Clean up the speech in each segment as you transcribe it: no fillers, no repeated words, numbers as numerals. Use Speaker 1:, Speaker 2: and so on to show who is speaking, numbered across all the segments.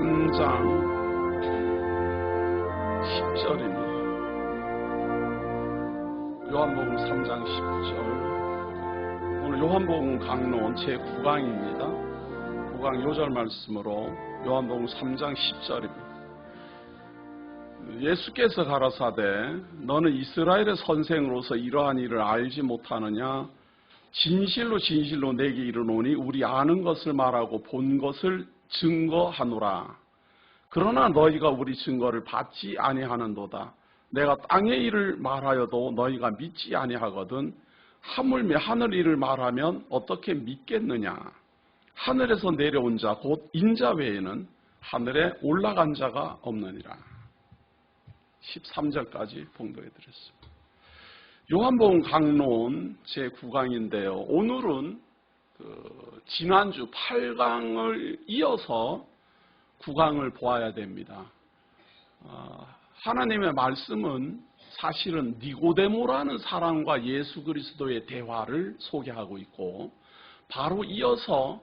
Speaker 1: 3장 10절입니다. 요한복음 3장 10절. 오늘 요한복음 강론 제9강입니다. 9강 요절 말씀으로 요한복음 3장 10절입니다. 예수께서 가라사대 너는 이스라엘의 선생으로서 이러한 일을 알지 못하느냐? 진실로 진실로 내게 이르노니 우리 아는 것을 말하고 본 것을 증거하노라. 그러나 너희가 우리 증거를 받지 아니하는도다. 내가 땅의 일을 말하여도 너희가 믿지 아니하거든. 하물며 하늘 일을 말하면 어떻게 믿겠느냐? 하늘에서 내려온 자 곧 인자 외에는 하늘에 올라간 자가 없느니라. 13절까지 봉독해 드렸습니다. 요한복음 강론 제9강인데요. 오늘은 지난주 8강을 이어서 9강을 보아야 됩니다. 하나님의 말씀은 사실은 니고데모라는 사람과 예수 그리스도의 대화를 소개하고 있고 바로 이어서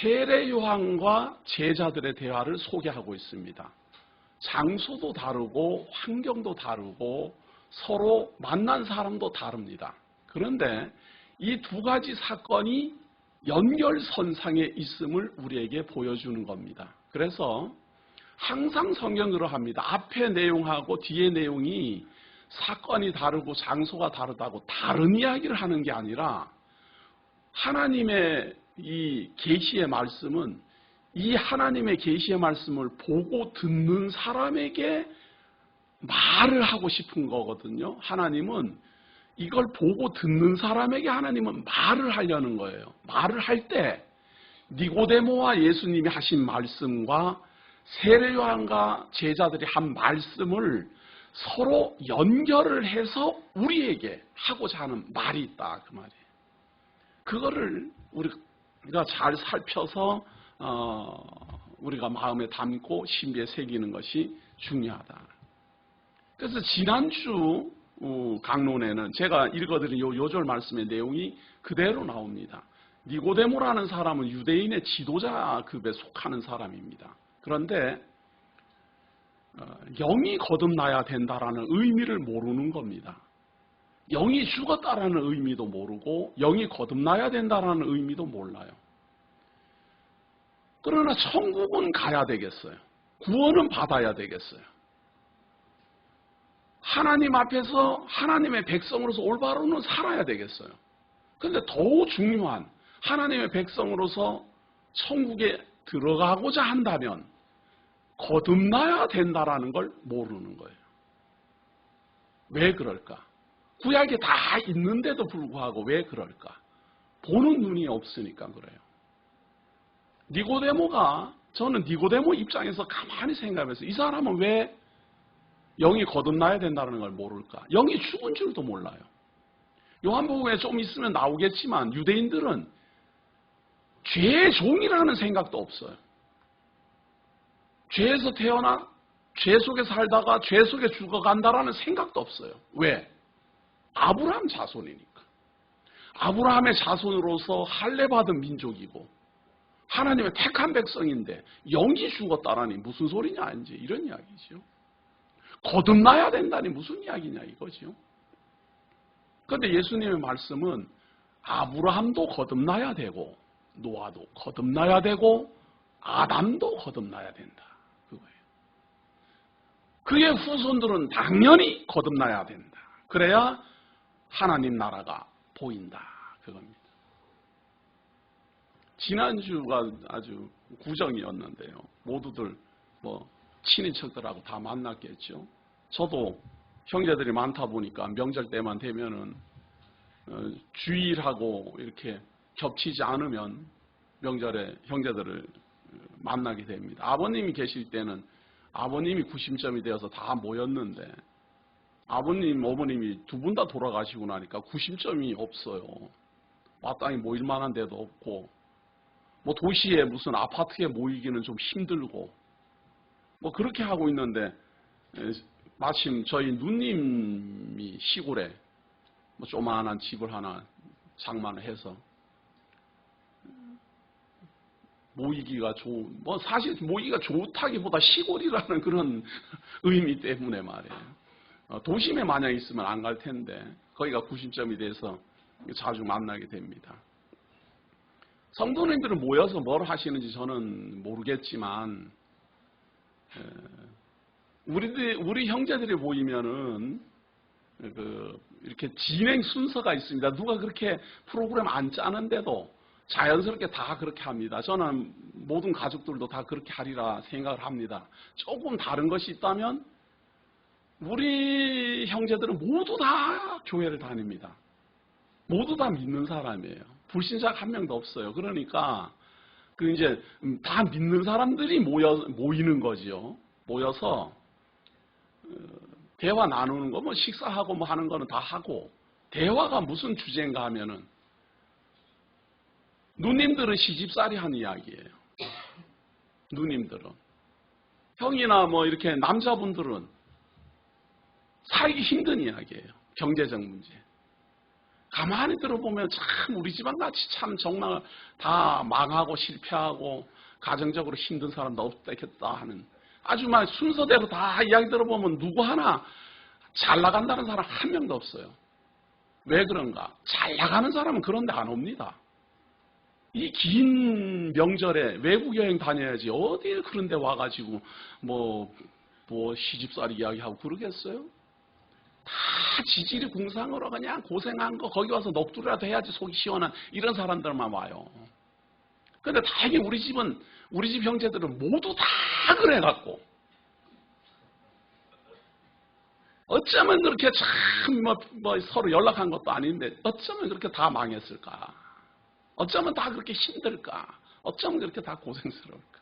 Speaker 1: 세례 요한과 제자들의 대화를 소개하고 있습니다. 장소도 다르고 환경도 다르고 서로 만난 사람도 다릅니다. 그런데 이 두 가지 사건이 연결선상에 있음을 우리에게 보여주는 겁니다. 그래서 항상 성경 그러합니다. 앞에 내용하고 뒤에 내용이 사건이 다르고 장소가 다르다고 다른 이야기를 하는 게 아니라 하나님의 이 계시의 말씀은 이 하나님의 계시의 말씀을 보고 듣는 사람에게 말을 하고 싶은 거거든요. 하나님은 이걸 보고 듣는 사람에게 하나님은 말을 하려는 거예요. 말을 할 때 니고데모와 예수님이 하신 말씀과 세례 요한과 제자들이 한 말씀을 서로 연결을 해서 우리에게 하고자 하는 말이 있다 그 말이에요. 그거를 우리가 잘 살펴서 우리가 마음에 담고 신비에 새기는 것이 중요하다. 그래서 지난주 강론에는 제가 읽어드린 요절 말씀의 내용이 그대로 나옵니다. 니고데모라는 사람은 유대인의 지도자급에 속하는 사람입니다. 그런데 영이 거듭나야 된다라는 의미를 모르는 겁니다. 영이 죽었다라는 의미도 모르고 영이 거듭나야 된다라는 의미도 몰라요. 그러나 천국은 가야 되겠어요. 구원은 받아야 되겠어요. 하나님 앞에서 하나님의 백성으로서 올바로는 살아야 되겠어요. 그런데 더욱 중요한 하나님의 백성으로서 천국에 들어가고자 한다면 거듭나야 된다라는 걸 모르는 거예요. 왜 그럴까? 구약에 다 있는데도 불구하고 왜 그럴까? 보는 눈이 없으니까 그래요. 저는 니고데모 입장에서 가만히 생각해서 이 사람은 왜 영이 거듭나야 된다는 걸 모를까? 영이 죽은 줄도 몰라요. 요한복음에 좀 있으면 나오겠지만 유대인들은 죄의 종이라는 생각도 없어요. 죄에서 태어나 죄 속에 살다가 죄 속에 죽어간다라는 생각도 없어요. 왜? 아브라함 자손이니까. 아브라함의 자손으로서 할례받은 민족이고 하나님의 택한 백성인데 영이 죽었다라니 무슨 소리냐 이제 이런 이야기죠. 거듭나야 된다니 무슨 이야기냐 이거죠. 그런데 예수님의 말씀은 아브라함도 거듭나야 되고 노아도 거듭나야 되고 아담도 거듭나야 된다. 그거예요. 그의 후손들은 당연히 거듭나야 된다. 그래야 하나님 나라가 보인다. 그겁니다. 지난주가 아주 구정이었는데요. 모두들 친인척들하고 다 만났겠죠. 저도 형제들이 많다 보니까 명절 때만 되면은 주일하고 이렇게 겹치지 않으면 명절에 형제들을 만나게 됩니다. 아버님이 계실 때는 아버님이 구심점이 되어서 다 모였는데 아버님, 어머님이 두 분 다 돌아가시고 나니까 구심점이 없어요. 마땅히 모일 만한 데도 없고 도시에 무슨 아파트에 모이기는 좀 힘들고 그렇게 하고 있는데 마침 저희 누님이 시골에 조그마한 집을 하나 장만을 해서 모이기가 뭐 사실 모이기가 좋다기보다 시골이라는 그런 의미 때문에 말이에요. 도심에 만약 있으면 안 갈 텐데 거기가 구심점이 돼서 자주 만나게 됩니다. 성도님들은 모여서 뭘 하시는지 저는 모르겠지만 우리 형제들이 모이면은 이렇게 진행 순서가 있습니다. 누가 그렇게 프로그램 안 짜는데도 자연스럽게 다 그렇게 합니다. 저는 모든 가족들도 다 그렇게 하리라 생각을 합니다. 조금 다른 것이 있다면 우리 형제들은 모두 다 교회를 다닙니다. 모두 다 믿는 사람이에요. 불신자가 한 명도 없어요. 그러니까 이제 다 믿는 사람들이 모이는 거지요. 모여서 대화 나누는 거, 뭐 식사하고 뭐 하는 거는 다 하고, 대화가 무슨 주제인가 하면은 누님들은 시집살이 하는 이야기예요. 누님들은. 형이나 뭐 이렇게 남자분들은 살기 힘든 이야기예요. 경제적 문제. 가만히 들어보면 참 우리 집안 같이 참 정말 다 망하고 실패하고 가정적으로 힘든 사람도 없겠다 하는 아주 막 순서대로 다 이야기 들어보면 누구 하나 잘 나간다는 사람 한 명도 없어요. 왜 그런가? 잘 나가는 사람은 그런 데 안 옵니다. 이 긴 명절에 외국 여행 다녀야지 어딜 그런 데 와가지고 뭐 시집살이 이야기하고 그러겠어요? 다 지질이 궁상으로 그냥 고생한 거 거기 와서 넋두리라도 해야지 속이 시원한 이런 사람들만 와요. 근데 다행히 우리 집 형제들은 모두 다 그래갖고 어쩌면 그렇게 참 뭐 서로 연락한 것도 아닌데 어쩌면 그렇게 다 망했을까? 어쩌면 다 그렇게 힘들까? 어쩌면 그렇게 다 고생스러울까?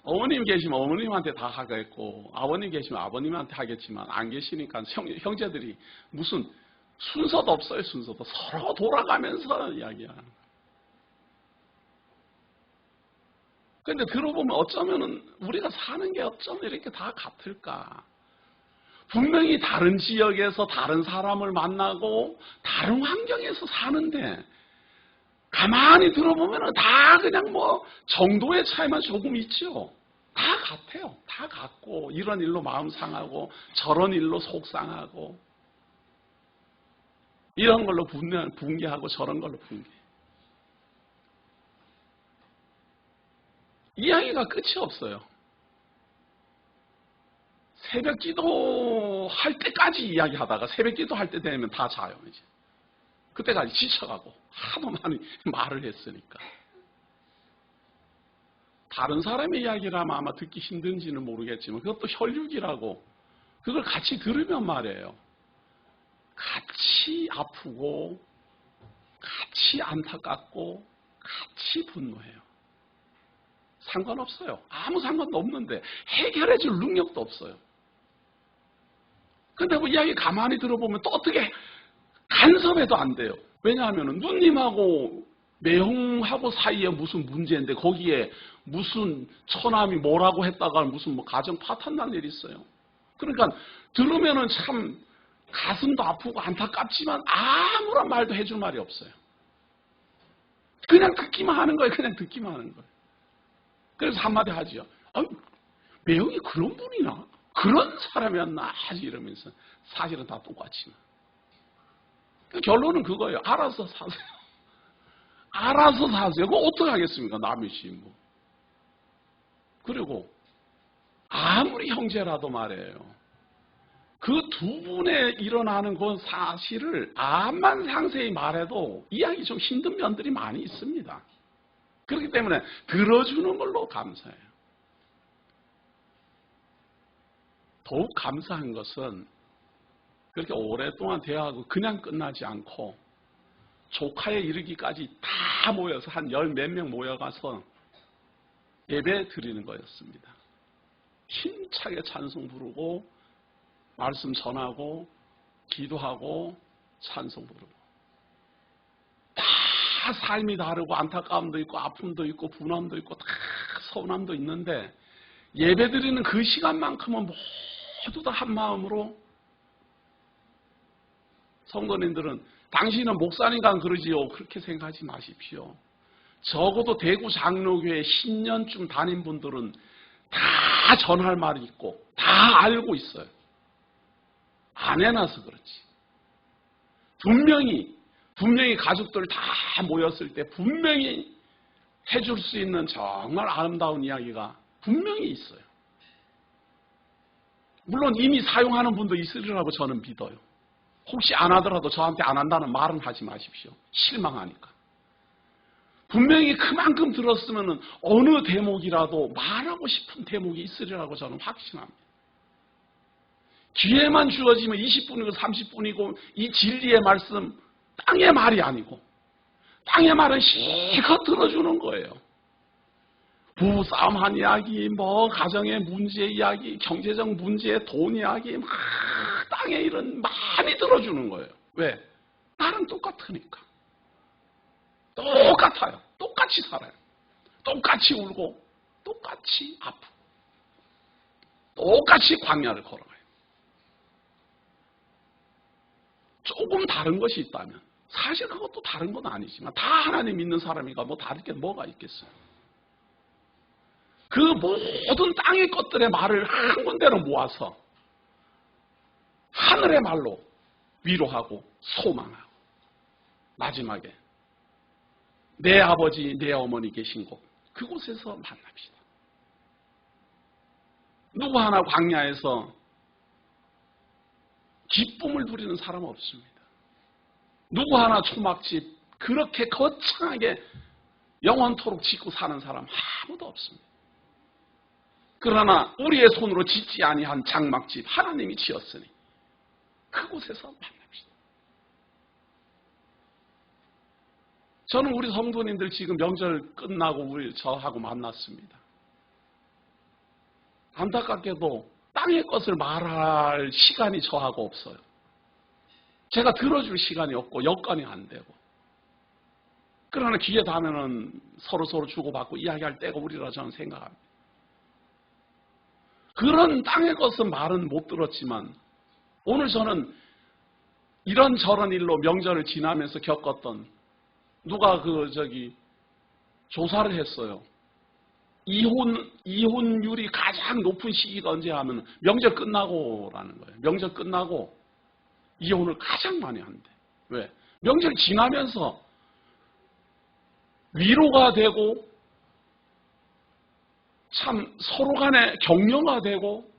Speaker 1: 어머님 계시면 어머님한테 다 하겠고 아버님 계시면 아버님한테 하겠지만 안 계시니까 형제들이 무슨 순서도 없어요. 순서도 서로 돌아가면서 이야기하는 거예요. 근데 들어보면 어쩌면은 우리가 사는 게 어쩌면 이렇게 다 같을까? 분명히 다른 지역에서 다른 사람을 만나고 다른 환경에서 사는데 가만히 들어보면은 다 그냥 뭐 정도의 차이만 조금 있죠. 다 같아요. 다 같고 이런 일로 마음 상하고 저런 일로 속 상하고 이런 걸로 붕괴하고 저런 걸로 붕괴. 이야기가 끝이 없어요. 새벽 기도 할 때까지 이야기하다가 새벽 기도 할 때 되면 다 자요, 이제. 그때까지 지쳐가고 하도 많이 말을 했으니까. 다른 사람의 이야기라면 아마 듣기 힘든지는 모르겠지만 그것도 혈육이라고 그걸 같이 들으면 말이에요. 같이 아프고 같이 안타깝고 같이 분노해요. 상관없어요. 아무 상관도 없는데 해결해 줄 능력도 없어요. 근데 뭐 이야기 가만히 들어보면 또 어떻게 간섭해도 안 돼요. 왜냐하면 누님하고 매형하고 사이에 무슨 문제인데 거기에 무슨 처남이 뭐라고 했다가 무슨 뭐 가정 파탄 난 일이 있어요. 그러니까 들으면은 참 가슴도 아프고 안타깝지만 아무런 말도 해줄 말이 없어요. 그냥 듣기만 하는 거예요. 그냥 듣기만 하는 거예요. 그래서 한마디 하지요. 매형이 그런 분이나 그런 사람이었나 하지 이러면서 사실은 다 똑같이. 결론은 그거예요. 알아서 사세요. 알아서 사세요. 그거 어떻게 하겠습니까? 남의 시뭐. 그리고 아무리 형제라도 말이에요. 그 두 분에 일어나는 그 사실을 암만 상세히 말해도 이야기 좀 힘든 면들이 많이 있습니다. 그렇기 때문에 들어주는 걸로 감사해요. 더욱 감사한 것은 그렇게 오랫동안 대화하고 그냥 끝나지 않고 조카에 이르기까지 다 모여서 한 열 몇 명 모여가서 예배 드리는 거였습니다. 힘차게 찬송 부르고 말씀 전하고 기도하고 찬송 부르고 다 삶이 다르고 안타까움도 있고 아픔도 있고 분함도 있고 다 서운함도 있는데 예배 드리는 그 시간만큼은 모두 다 한 마음으로 성도님들은 당신은 목사니까 그러지요. 그렇게 생각하지 마십시오. 적어도 대구 장로교회 10년쯤 다닌 분들은 다 전할 말이 있고 다 알고 있어요. 안 해놔서 그렇지. 분명히 가족들 다 모였을 때 분명히 해줄 수 있는 정말 아름다운 이야기가 분명히 있어요. 물론 이미 사용하는 분도 있으리라고 저는 믿어요. 혹시 안 하더라도 저한테 안 한다는 말은 하지 마십시오. 실망하니까. 분명히 그만큼 들었으면 어느 대목이라도 말하고 싶은 대목이 있으리라고 저는 확신합니다. 기회만 주어지면 20분이고 30분이고 이 진리의 말씀 땅의 말이 아니고 땅의 말은 실컷 들어주는 거예요. 부부싸움한 이야기, 가정의 문제 이야기, 경제적 문제, 돈 이야기, 땅의 일은 많이 들어주는 거예요. 왜? 나랑 똑같으니까. 똑같아요. 똑같이 살아요. 똑같이 울고 똑같이 아프고 똑같이 광야를 걸어가요. 조금 다른 것이 있다면 사실 그것도 다른 건 아니지만 다 하나님 믿는 사람이니까 다를 게 뭐가 있겠어요. 그 모든 땅의 것들의 말을 한 군데로 모아서 하늘의 말로 위로하고 소망하고 마지막에 내 아버지 내 어머니 계신 곳 그곳에서 만납시다. 누구 하나 광야에서 기쁨을 누리는 사람은 없습니다. 누구 하나 초막집 그렇게 거창하게 영원토록 짓고 사는 사람 아무도 없습니다. 그러나 우리의 손으로 짓지 아니한 장막집 하나님이 지었으니 그곳에서 만납시다. 저는 우리 성도님들 지금 명절 끝나고 저하고 만났습니다. 안타깝게도 땅의 것을 말할 시간이 저하고 없어요. 제가 들어줄 시간이 없고 여건이 안 되고. 그러나 기회 닿으면 서로 주고받고 이야기할 때가 우리라 저는 생각합니다. 그런 땅의 것은 말은 못 들었지만 오늘 저는 이런저런 일로 명절을 지나면서 겪었던 누가 조사를 했어요. 이혼율이 가장 높은 시기가 언제 하면 명절 끝나고라는 거예요. 명절 끝나고 이혼을 가장 많이 한대. 왜? 명절 지나면서 위로가 되고 참 서로 간에 격려가 되고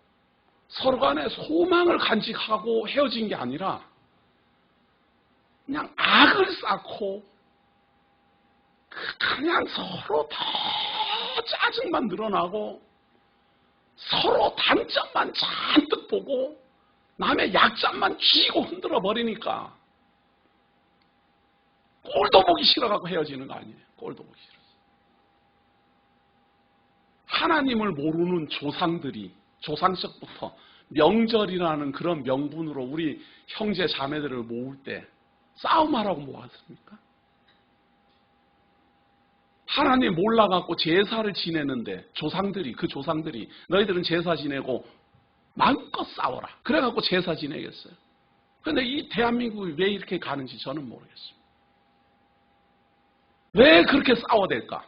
Speaker 1: 서로 간에 소망을 간직하고 헤어진 게 아니라 그냥 악을 쌓고 그냥 서로 더 짜증만 늘어나고 서로 단점만 잔뜩 보고 남의 약점만 쥐고 흔들어 버리니까 꼴도 보기 싫어갖고 헤어지는 거 아니에요. 꼴도 보기 싫어서. 하나님을 모르는 조상들이 조상적부터 명절이라는 그런 명분으로 우리 형제 자매들을 모을 때 싸움하라고 모았습니까? 하나님 몰라갖고 제사를 지내는데 그 조상들이 너희들은 제사 지내고 마음껏 싸워라. 그래갖고 제사 지내겠어요. 그런데 이 대한민국이 왜 이렇게 가는지 저는 모르겠습니다. 왜 그렇게 싸워댈까?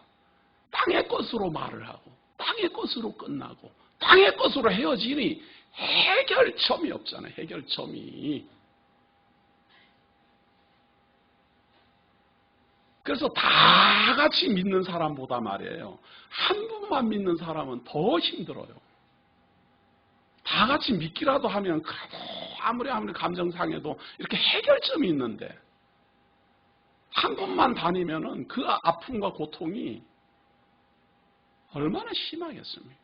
Speaker 1: 땅의 것으로 말을 하고 땅의 것으로 끝나고 땅의 것으로 헤어지니 해결점이 없잖아요. 해결점이. 그래서 다 같이 믿는 사람보다 말이에요. 한 분만 믿는 사람은 더 힘들어요. 다 같이 믿기라도 하면 그래도 아무리 감정상해도 이렇게 해결점이 있는데 한 분만 다니면은 그 아픔과 고통이 얼마나 심하겠습니까?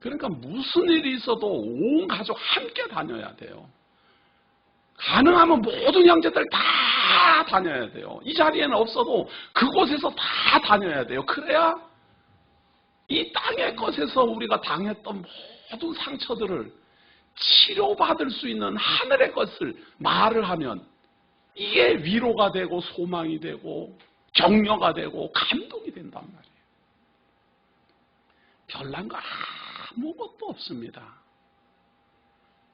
Speaker 1: 그러니까 무슨 일이 있어도 온 가족 함께 다녀야 돼요. 가능하면 모든 형제들 다 다녀야 돼요. 이 자리에는 없어도 그곳에서 다 다녀야 돼요. 그래야 이 땅의 것에서 우리가 당했던 모든 상처들을 치료받을 수 있는 하늘의 것을 말을 하면 이게 위로가 되고 소망이 되고 격려가 되고 감동이 된단 말이에요. 별난 거 아무것도 없습니다.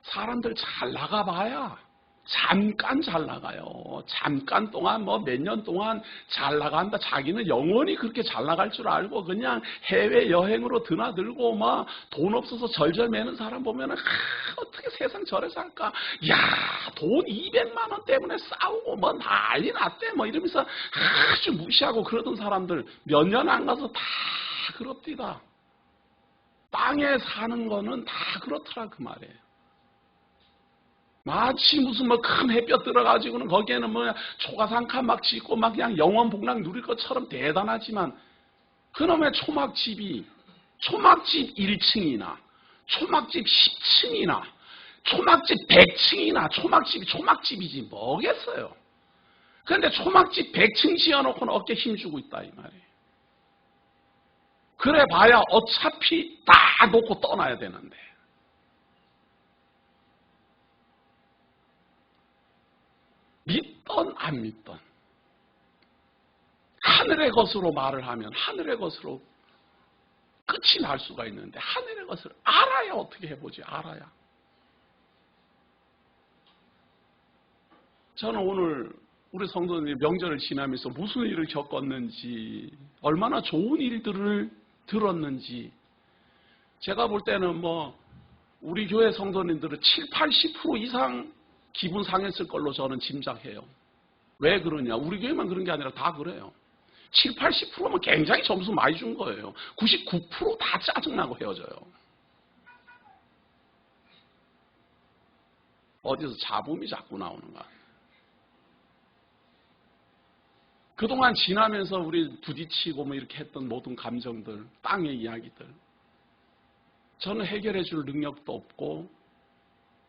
Speaker 1: 사람들 잘 나가봐야 잠깐 잘 나가요. 잠깐 동안 뭐 몇 년 동안 잘 나간다. 자기는 영원히 그렇게 잘 나갈 줄 알고 그냥 해외 여행으로 드나들고 막 돈 없어서 절절 매는 사람 보면은 어떻게 세상 저래 살까? 야, 돈 200만 원 때문에 싸우고 뭐 난리 났대 뭐 이러면서 아주 무시하고 그러던 사람들 몇 년 안 가서 다 그렇디다. 땅에 사는 거는 다 그렇더라 그 말이에요. 마치 무슨 뭐 큰 햇볕 들어가지고는 거기에는 뭐 초가상칸 막 짓고 막 그냥 영원 복락 누릴 것처럼 대단하지만 그놈의 초막집이 초막집 1층이나 초막집 10층이나 초막집 100층이나 초막집이 초막집이지 뭐겠어요. 그런데 초막집 100층 지어놓고는 어깨 힘주고 있다 이 말이에요. 그래 봐야 어차피 다 놓고 떠나야 되는데. 믿던 안 믿던 하늘의 것으로 말을 하면 하늘의 것으로 끝이 날 수가 있는데 하늘의 것을 알아야 어떻게 해보지. 알아야. 저는 오늘 우리 성도님이 명절을 지나면서 무슨 일을 겪었는지 얼마나 좋은 일들을 들었는지 제가 볼 때는 뭐 우리 교회 성도님들은 7, 80% 이상 기분 상했을 걸로 저는 짐작해요. 왜 그러냐? 우리 교회만 그런 게 아니라 다 그래요. 7, 80%면 굉장히 점수 많이 준 거예요. 99% 다 짜증나고 헤어져요. 어디서 잡음이 자꾸 나오는가? 그동안 지나면서 우리 부딪히고 뭐 이렇게 했던 모든 감정들, 땅의 이야기들 저는 해결해 줄 능력도 없고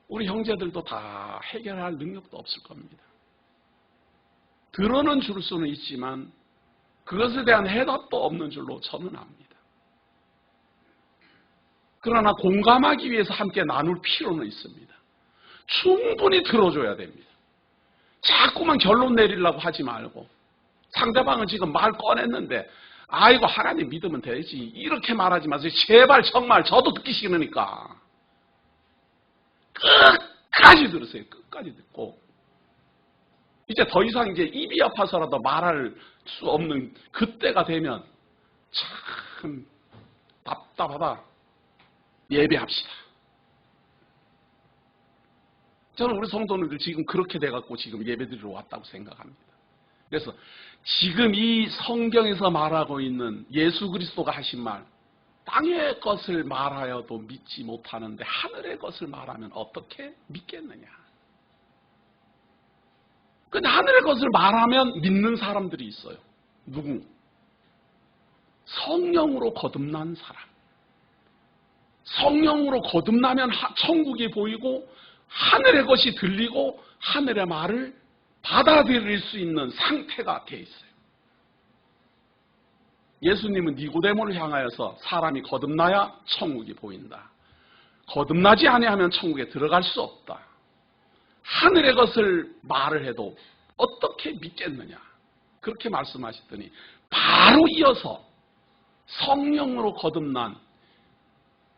Speaker 1: 우리 형제들도 다 해결할 능력도 없을 겁니다. 들어는 줄 수는 있지만 그것에 대한 해답도 없는 줄로 저는 압니다. 그러나 공감하기 위해서 함께 나눌 필요는 있습니다. 충분히 들어줘야 됩니다. 자꾸만 결론 내리려고 하지 말고 상대방은 지금 말 꺼냈는데 아이고 하나님 믿으면 되지 이렇게 말하지 마세요. 제발 정말 저도 듣기 싫으니까. 끝까지 들으세요. 끝까지 듣고 이제 더 이상 이제 입이 아파서라도 말할 수 없는 그때가 되면 참 답답하다. 예배합시다. 저는 우리 성도님들 지금 그렇게 돼갖고 지금 예배드리러 왔다고 생각합니다. 그래서 지금 이 성경에서 말하고 있는 예수 그리스도가 하신 말 땅의 것을 말하여도 믿지 못하는데 하늘의 것을 말하면 어떻게 믿겠느냐. 근데 하늘의 것을 말하면 믿는 사람들이 있어요. 누구? 성령으로 거듭난 사람. 성령으로 거듭나면 천국이 보이고 하늘의 것이 들리고 하늘의 말을 받아들일 수 있는 상태가 돼 있어요. 예수님은 니고데모를 향하여서 사람이 거듭나야 천국이 보인다. 거듭나지 아니하면 천국에 들어갈 수 없다. 하늘의 것을 말을 해도 어떻게 믿겠느냐. 그렇게 말씀하시더니 바로 이어서 성령으로 거듭난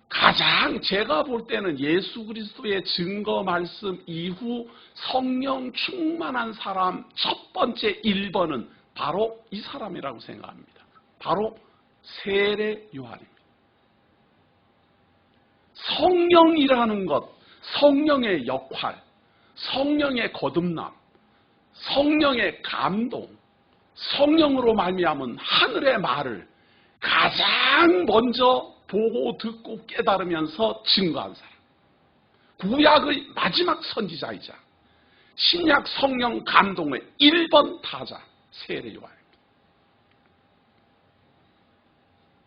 Speaker 1: 가장 제가 볼 때는 예수 그리스도의 증거 말씀 이후 성령 충만한 사람 첫 번째 1번은 바로 이 사람이라고 생각합니다. 바로 세례 요한입니다. 성령이라는 것, 성령의 역할, 성령의 거듭남, 성령의 감동, 성령으로 말미암은 하늘의 말을 가장 먼저 보고 듣고 깨달으면서 증거한 사람. 구약의 마지막 선지자이자 신약 성령 감동의 1번 타자 세례 요한입니다.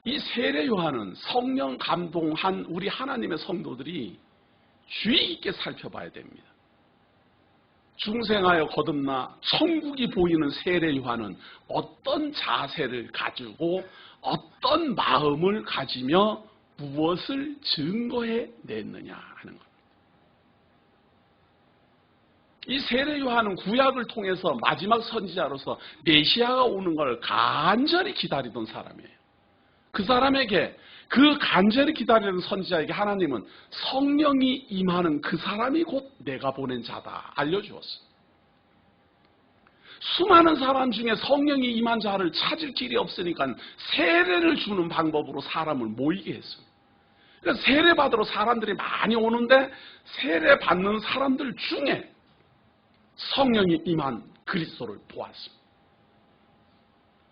Speaker 1: 이 세례 요한은 성령 감동한 우리 하나님의 성도들이 주의 깊게 살펴봐야 됩니다. 중생하여 거듭나 천국이 보이는 세례 요한은 어떤 자세를 가지고 어떤 마음을 가지며 무엇을 증거해 냈느냐 하는 겁니다. 이 세례 요한은 구약을 통해서 마지막 선지자로서 메시아가 오는 걸 간절히 기다리던 사람이에요. 그 사람에게, 그 간절히 기다리는 선지자에게 하나님은 성령이 임하는 그 사람이 곧 내가 보낸 자다 알려주었어요. 수많은 사람 중에 성령이 임한 자를 찾을 길이 없으니까 세례를 주는 방법으로 사람을 모이게 했습니다. 그러니까 세례 받으러 사람들이 많이 오는데 세례 받는 사람들 중에 성령이 임한 그리스도를 보았습니다.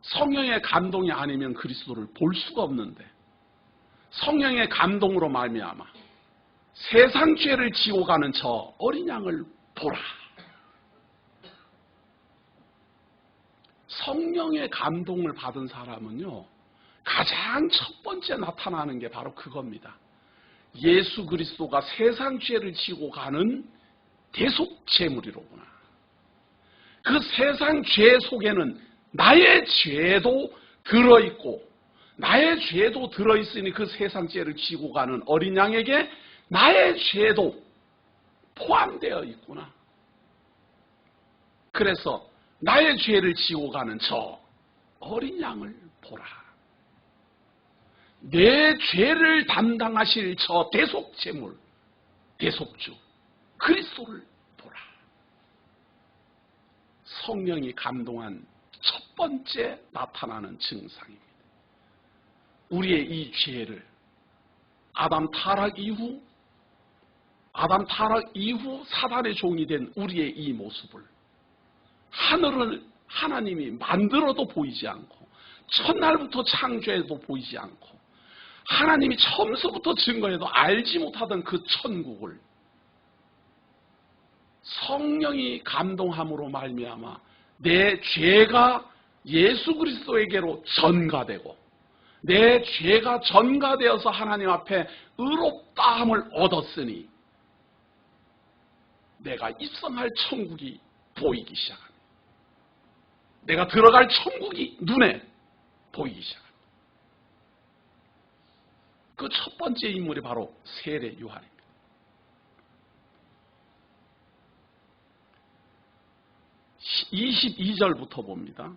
Speaker 1: 성령의 감동이 아니면 그리스도를 볼 수가 없는데 성령의 감동으로 말미암아 세상 죄를 지고 가는 저 어린 양을 보라. 성령의 감동을 받은 사람은요, 가장 첫 번째 나타나는 게 바로 그겁니다. 예수 그리스도가 세상 죄를 지고 가는 대속제물이로구나. 그 세상 죄 속에는 나의 죄도 들어있고 나의 죄도 들어있으니 그 세상 죄를 지고 가는 어린 양에게 나의 죄도 포함되어 있구나. 그래서 나의 죄를 지고 가는 저 어린 양을 보라. 내 죄를 담당하실 저 대속제물, 대속주 그리스도를 보라. 성령이 감동한 첫 번째 나타나는 증상입니다. 우리의 이 죄를 아담 타락 이후 사단의 종이 된 우리의 이 모습을 하늘을 하나님이 만들어도 보이지 않고 첫날부터 창조해도 보이지 않고 하나님이 처음서부터 증거해도 알지 못하던 그 천국을 성령이 감동함으로 말미암아 내 죄가 예수 그리스도에게로 전가되고 내 죄가 전가되어서 하나님 앞에 의롭다함을 얻었으니 내가 입성할 천국이 보이기 시작합니다. 내가 들어갈 천국이 눈에 보이기 시작합니다. 그 첫 번째 인물이 바로 세례 요한입니다. (22절부터) 봅니다.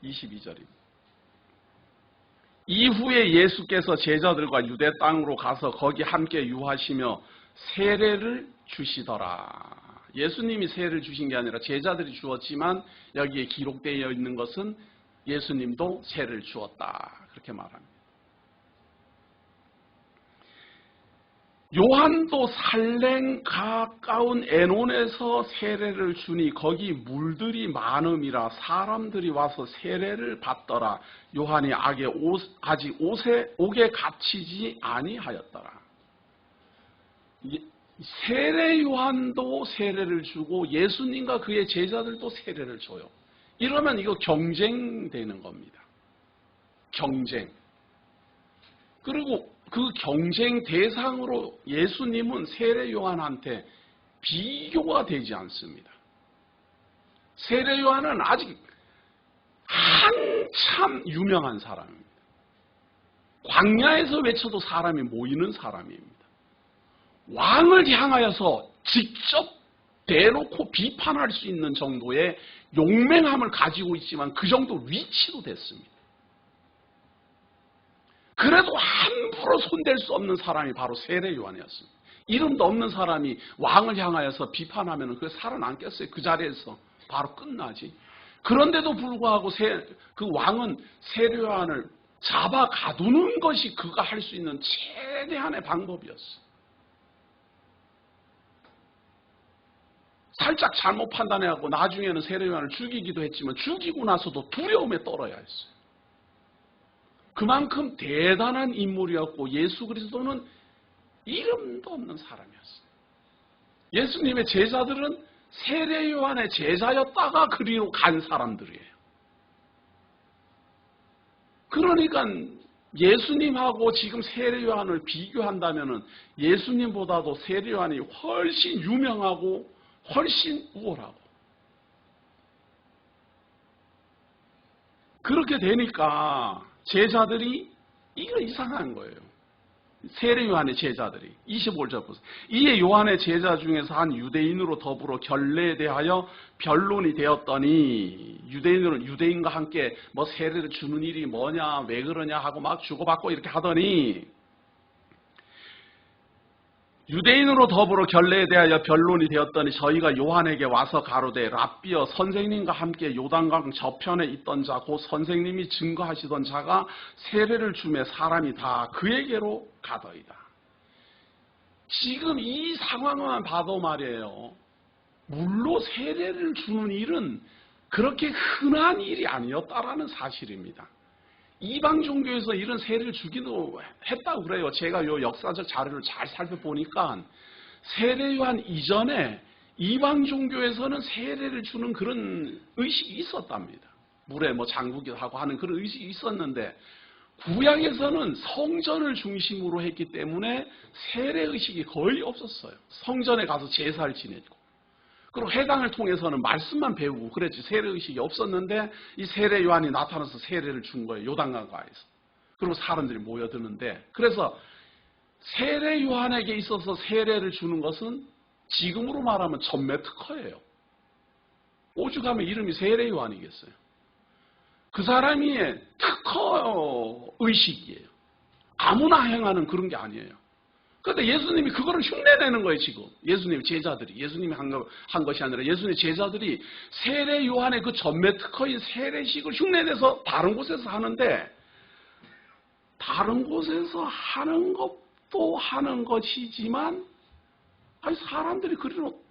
Speaker 1: 22절입니다. 이후에 예수께서 제자들과 유대 땅으로 가서 거기 함께 유하시며 세례를 주시더라. 예수님이 세례를 주신 게 아니라 제자들이 주었지만 여기에 기록되어 있는 것은 예수님도 세례를 주었다. 그렇게 말합니다. 요한도 살렘 가까운 에논에서 세례를 주니 거기 물들이 많음이라 사람들이 와서 세례를 받더라. 요한이 아직 옥에 갇히지 아니하였더라. 세례 요한도 세례를 주고 예수님과 그의 제자들도 세례를 줘요. 이러면 이거 경쟁되는 겁니다. 경쟁. 그리고 그 경쟁 대상으로 예수님은 세례 요한한테 비교가 되지 않습니다. 세례 요한은 아직 한참 유명한 사람입니다. 광야에서 외쳐도 사람이 모이는 사람입니다. 왕을 향하여서 직접 대놓고 비판할 수 있는 정도의 용맹함을 가지고 있지만 그 정도 위치도 됐습니다. 그래도 함부로 손댈 수 없는 사람이 바로 세례 요한이었습니다. 이름도 없는 사람이 왕을 향하여서 비판하면 그 살아남겠어요? 그 자리에서 바로 끝나지. 그런데도 불구하고 그 왕은 세례 요한을 잡아 가두는 것이 그가 할 수 있는 최대한의 방법이었어요. 살짝 잘못 판단해갖고 나중에는 세례 요한을 죽이기도 했지만 죽이고 나서도 두려움에 떨어야 했어요. 그만큼 대단한 인물이었고 예수 그리스도는 이름도 없는 사람이었어요. 예수님의 제자들은 세례 요한의 제자였다가 그리로 간 사람들이에요. 그러니까 예수님하고 지금 세례 요한을 비교한다면 예수님보다도 세례 요한이 훨씬 유명하고 훨씬 우월하고 그렇게 되니까 제자들이 이거 이상한 거예요. 세례 요한의 제자들이 25절 보세요. 이에 요한의 제자 중에서 한 유대인으로 더불어 결례에 대하여 변론이 되었더니, 유대인들은 유대인과 함께 뭐 세례를 주는 일이 뭐냐, 왜 그러냐 하고 막 주고받고 이렇게 하더니, 유대인으로 더불어 결례에 대하여 변론이 되었더니 저희가 요한에게 와서 가로되 랍비여, 선생님과 함께 요단강 저편에 있던 자 곧 선생님이 증거하시던 자가 세례를 주매 사람이 다 그에게로 가더이다. 지금 이 상황만 봐도 말이에요, 물로 세례를 주는 일은 그렇게 흔한 일이 아니었다라는 사실입니다. 이방 종교에서 이런 세례를 주기도 했다고 그래요. 제가 요 역사적 자료를 잘 살펴보니까 세례 요한 이전에 이방 종교에서는 세례를 주는 그런 의식이 있었답니다. 물에 뭐 잠그기도 하고 하는 그런 의식이 있었는데, 구약에서는 성전을 중심으로 했기 때문에 세례 의식이 거의 없었어요. 성전에 가서 제사를 지내고, 그리고 회당을 통해서는 말씀만 배우고 그랬지 세례 의식이 없었는데, 이 세례 요한이 나타나서 세례를 준 거예요. 요단강가에서. 그리고 사람들이 모여드는데, 그래서 세례 요한에게 있어서 세례를 주는 것은 지금으로 말하면 전매 특허예요. 오죽하면 이름이 세례 요한이겠어요. 그 사람이 특허 의식이에요. 아무나 행하는 그런 게 아니에요. 그런데 예수님이 그거를 흉내내는 거예요, 지금. 예수님 제자들이. 예수님이 한 것이 아니라 예수님의 제자들이 세례 요한의 그 전매 특허인 세례식을 흉내내서 다른 곳에서 하는데, 다른 곳에서 하는 것도 하는 것이지만, 아니, 사람들이 그리로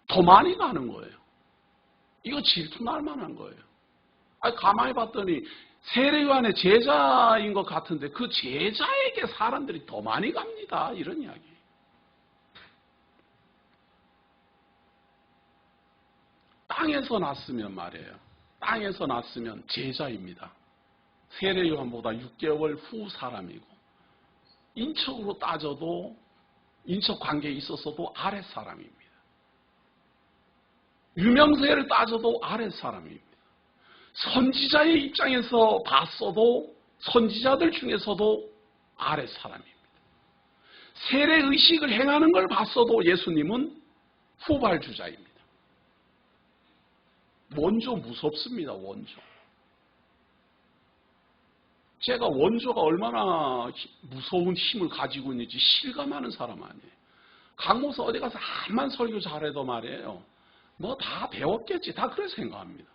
Speaker 1: 더 많이 가는 거예요. 이거 질투날 만한 거예요. 아니, 가만히 봤더니 세례 요한의 제자인 것 같은데 그 제자에게 사람들이 더 많이 갑니다. 이런 이야기. 땅에서 났으면 말이에요. 땅에서 났으면 제자입니다. 세례 요한보다 6개월 후 사람이고, 인척으로 따져도 인척 관계에 있어서도 아랫 사람입니다. 유명세를 따져도 아랫 사람입니다. 선지자의 입장에서 봤어도 선지자들 중에서도 아랫 사람입니다. 세례 의식을 행하는 걸 봤어도 예수님은 후발주자입니다. 원조 무섭습니다. 원조. 제가 원조가 얼마나 무서운 힘을 가지고 있는지 실감하는 사람 아니에요. 강모서 어디 가서 암만 설교 잘해도 말이에요, 뭐 다 배웠겠지, 다 그렇게 생각합니다.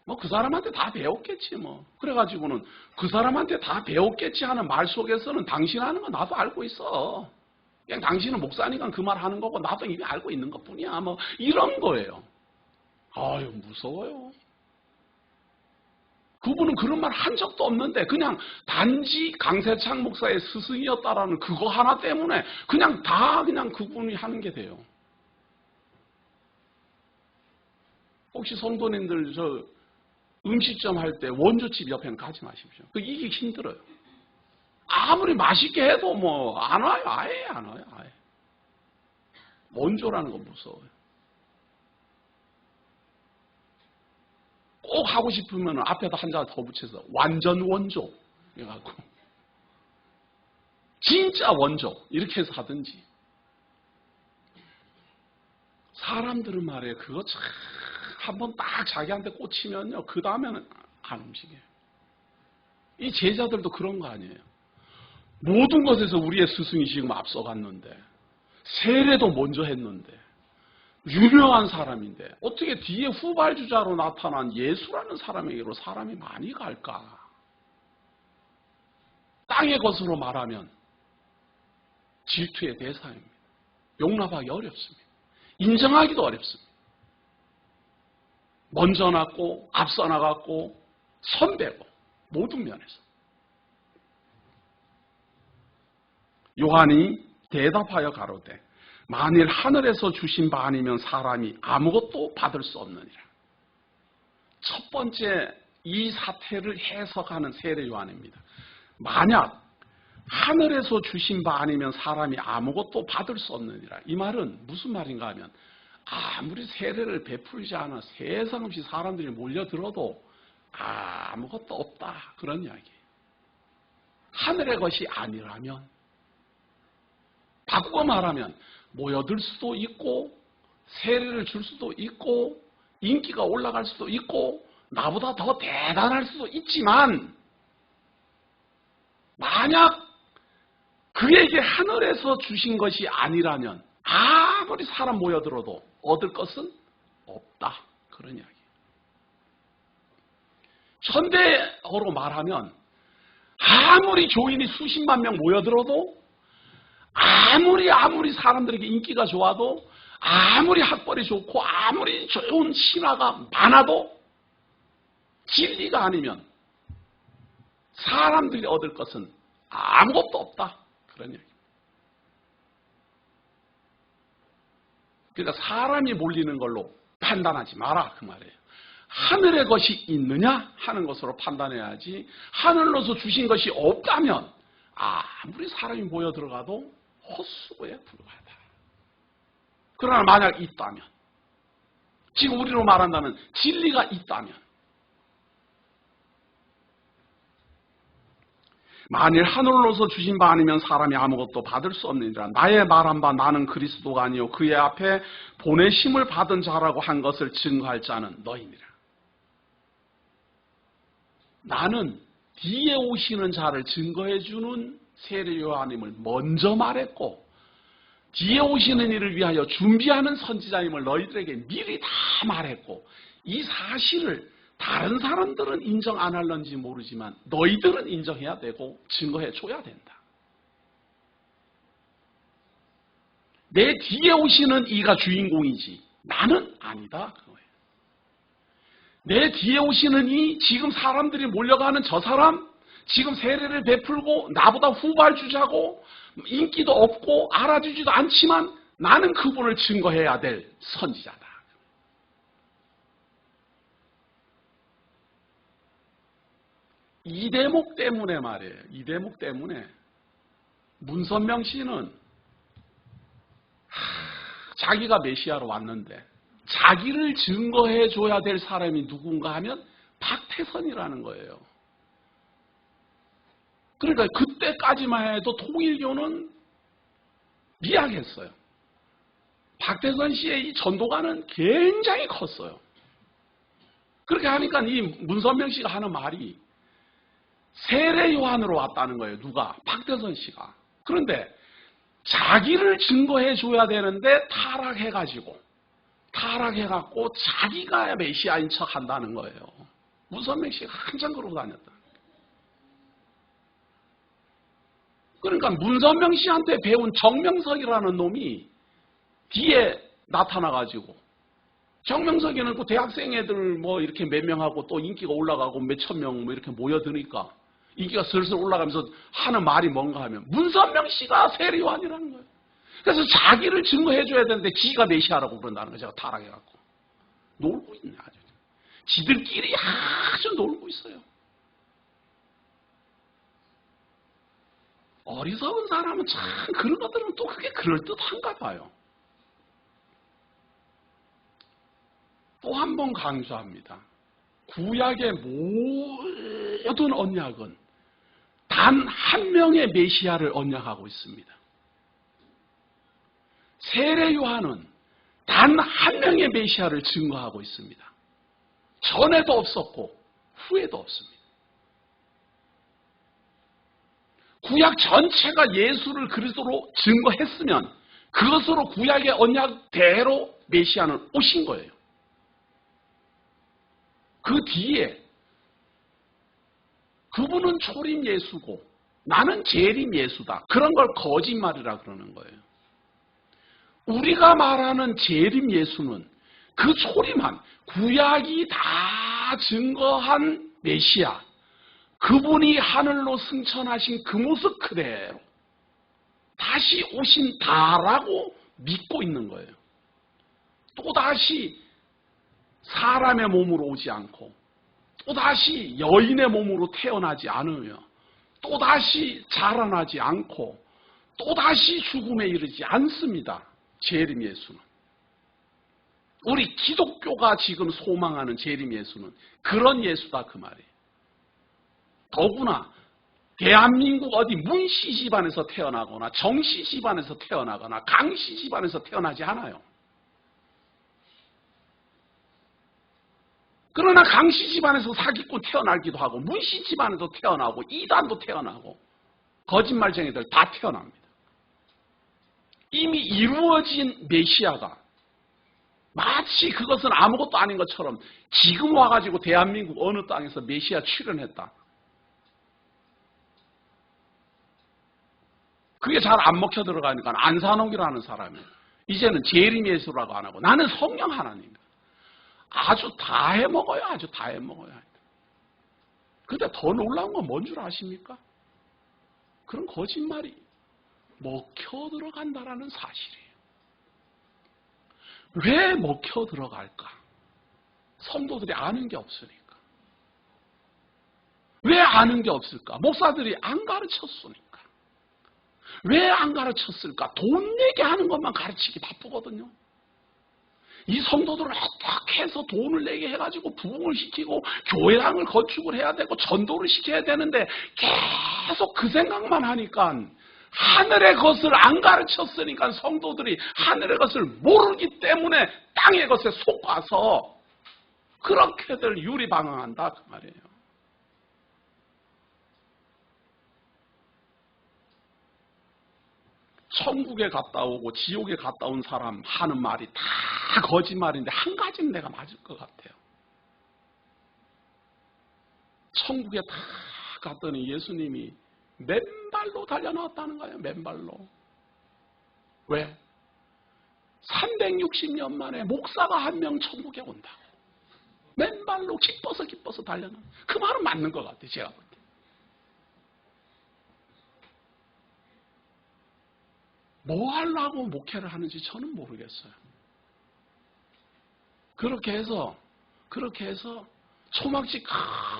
Speaker 1: 뭐 그 사람한테 다 배웠겠지 뭐. 그래가지고는 그 사람한테 다 배웠겠지 하는 말 속에서는 당신 하는 거 나도 알고 있어. 그냥 당신은 목사니까 그 말 하는 거고 나도 이미 알고 있는 것 뿐이야. 뭐 이런 거예요. 아유, 무서워요. 그분은 그런 말 한 적도 없는데 그냥 단지 강세창 목사의 스승이었다라는 그거 하나 때문에 그냥 다 그냥 그분이 하는 게 돼요. 혹시 성도님들 저 음식점 할 때 원조집 옆에는 가지 마십시오. 그 이기 힘들어요. 아무리 맛있게 해도 뭐 안 와요. 아예 안 와요. 아예. 원조라는 건 무서워요. 꼭 하고 싶으면 앞에다 한 자 더 붙여서 완전 원조 해갖고 진짜 원조 이렇게 해서 하든지. 사람들은 말이에요, 그거 참 한번 딱 자기한테 꽂히면요, 그 다음에는 안 움직여요. 이 제자들도 그런 거 아니에요. 모든 것에서 우리의 스승이 지금 앞서갔는데, 세례도 먼저 했는데, 유명한 사람인데 어떻게 뒤에 후발주자로 나타난 예수라는 사람에게로 사람이 많이 갈까? 땅의 것으로 말하면 질투의 대상입니다. 용납하기 어렵습니다. 인정하기도 어렵습니다. 먼저 났고 앞서 나갔고 선배고 모든 면에서. 요한이 대답하여 가로되 만일 하늘에서 주신 바 아니면 사람이 아무것도 받을 수 없느니라. 첫 번째 이 사태를 해석하는 세례 요한입니다. 만약 하늘에서 주신 바 아니면 사람이 아무것도 받을 수 없느니라. 이 말은 무슨 말인가 하면 아무리 세례를 베풀지 않아 세상 없이 사람들이 몰려들어도 아무것도 없다. 그런 이야기예요. 하늘의 것이 아니라면, 바꾸어 말하면 모여들 수도 있고 세례를 줄 수도 있고 인기가 올라갈 수도 있고 나보다 더 대단할 수도 있지만, 만약 그에게 하늘에서 주신 것이 아니라면 아무리 사람 모여들어도 얻을 것은 없다. 그런 이야기예요. 현대어로 말하면 아무리 교인이 수십만 명 모여들어도, 아무리 사람들에게 인기가 좋아도, 아무리 학벌이 좋고 아무리 좋은 신화가 많아도 진리가 아니면 사람들이 얻을 것은 아무것도 없다. 그런 얘기입니다. 그러니까 사람이 몰리는 걸로 판단하지 마라, 그 말이에요. 하늘의 것이 있느냐 하는 것으로 판단해야지, 하늘로서 주신 것이 없다면 아무리 사람이 모여 들어가도 헛수고에 불과하다. 그러나 만약 있다면, 지금 우리로 말한다면 진리가 있다면, 만일 하늘로서 주신 바 아니면 사람이 아무것도 받을 수 없느니라. 나의 말한 바 나는 그리스도가 아니요 그의 앞에 보내심을 받은 자라고 한 것을 증거할 자는 너희니라. 나는 뒤에 오시는 자를 증거해 주는 세례 요한임을 먼저 말했고, 뒤에 오시는 이를 위하여 준비하는 선지자임을 너희들에게 미리 다 말했고, 이 사실을 다른 사람들은 인정 안 할런지 모르지만 너희들은 인정해야 되고 증거해 줘야 된다. 내 뒤에 오시는 이가 주인공이지 나는 아니다, 그거예요. 내 뒤에 오시는 이, 지금 사람들이 몰려가는 저 사람, 지금 세례를 베풀고 나보다 후발주자고 인기도 없고 알아주지도 않지만 나는 그분을 증거해야 될 선지자다. 이 대목 때문에 말이에요. 이 대목 때문에 문선명 씨는 자기가 메시아로 왔는데 자기를 증거해 줘야 될 사람이 누군가 하면 박태선이라는 거예요. 그러니까 그때까지만 해도 통일교는 미약했어요. 박태선 씨의 이 전도가는 굉장히 컸어요. 그렇게 하니까 이 문선명 씨가 하는 말이 세례 요한으로 왔다는 거예요. 누가? 박태선 씨가. 그런데 자기를 증거해 줘야 되는데 타락해갖고 자기가 메시아인 척 한다는 거예요. 문선명 씨가 한참 그러고 다녔다. 그러니까 문선명 씨한테 배운 정명석이라는 놈이 뒤에 나타나가지고, 정명석이는 그 대학생 애들 뭐 이렇게 몇 명하고 또 인기가 올라가고 몇천 명 뭐 이렇게 모여드니까 인기가 슬슬 올라가면서 하는 말이 뭔가 하면 문선명 씨가 세례 요한이라는 거예요. 그래서 자기를 증거해줘야 되는데 지가 메시아라고 그런다는 거예요. 제가 타락해갖고. 놀고 있네, 아주. 지들끼리 아주 놀고 있어요. 어리석은 사람은 참 그런 것들은 또 그게 그럴듯한가 봐요. 또 한 번 강조합니다. 구약의 모든 언약은 단 한 명의 메시아를 언약하고 있습니다. 세례 요한은 단 한 명의 메시아를 증거하고 있습니다. 전에도 없었고 후에도 없습니다. 구약 전체가 예수를 그리스도로 증거했으면 그것으로 구약의 언약대로 메시아는 오신 거예요. 그 뒤에 그분은 초림 예수고 나는 재림 예수다. 그런 걸 거짓말이라 그러는 거예요. 우리가 말하는 재림 예수는 그 초림한 구약이 다 증거한 메시아, 그분이 하늘로 승천하신 그 모습 그대로 다시 오신다라고 믿고 있는 거예요. 또다시 사람의 몸으로 오지 않고 또다시 여인의 몸으로 태어나지 않으며 또다시 자라나지 않고 또다시 죽음에 이르지 않습니다. 재림 예수는. 우리 기독교가 지금 소망하는 재림 예수는 그런 예수다, 그 말이에요. 더구나 대한민국 어디 문씨 집안에서 태어나거나 정씨 집안에서 태어나거나 강씨 집안에서 태어나지 않아요. 그러나 강씨 집안에서 사기꾼 태어나기도 하고 문씨 집안에서 태어나고 이단도 태어나고 거짓말쟁이들 다 태어납니다. 이미 이루어진 메시아가 마치 그것은 아무것도 아닌 것처럼 지금 와가지고 대한민국 어느 땅에서 메시아 출현했다. 그게 잘 안 먹혀 들어가니까 안산홍이라는 사람이 이제는 재림예수라고 안 하고 나는 성령 하나님. 아주 다 해먹어요. 아주 다 해먹어요. 근데 더 놀라운 건 뭔 줄 아십니까? 그런 거짓말이 먹혀 들어간다라는 사실이에요. 왜 먹혀 들어갈까? 성도들이 아는 게 없으니까. 왜 아는 게 없을까? 목사들이 안 가르쳤으니까. 왜 안 가르쳤을까? 돈 내게 하는 것만 가르치기 바쁘거든요. 이 성도들을 어떻게 해서 돈을 내게 해가지고 부흥을 시키고 교회당을 건축을 해야 되고 전도를 시켜야 되는데 계속 그 생각만 하니까 하늘의 것을 안 가르쳤으니까 성도들이 하늘의 것을 모르기 때문에 땅의 것에 속아서 그렇게들 유리방황한다 그 말이에요. 천국에 갔다 오고 지옥에 갔다 온 사람 하는 말이 다 거짓말인데 한 가지는 내가 맞을 것 같아요. 천국에 다 갔더니 예수님이 맨발로 달려나왔다는 거예요. 맨발로. 왜? 360년 만에 목사가 한 명 천국에 온다고. 맨발로 기뻐서 달려나. 그 말은 맞는 것 같아요. 제가 볼 때. 뭐 하려고 목회를 하는지 저는 모르겠어요. 그렇게 해서 초막집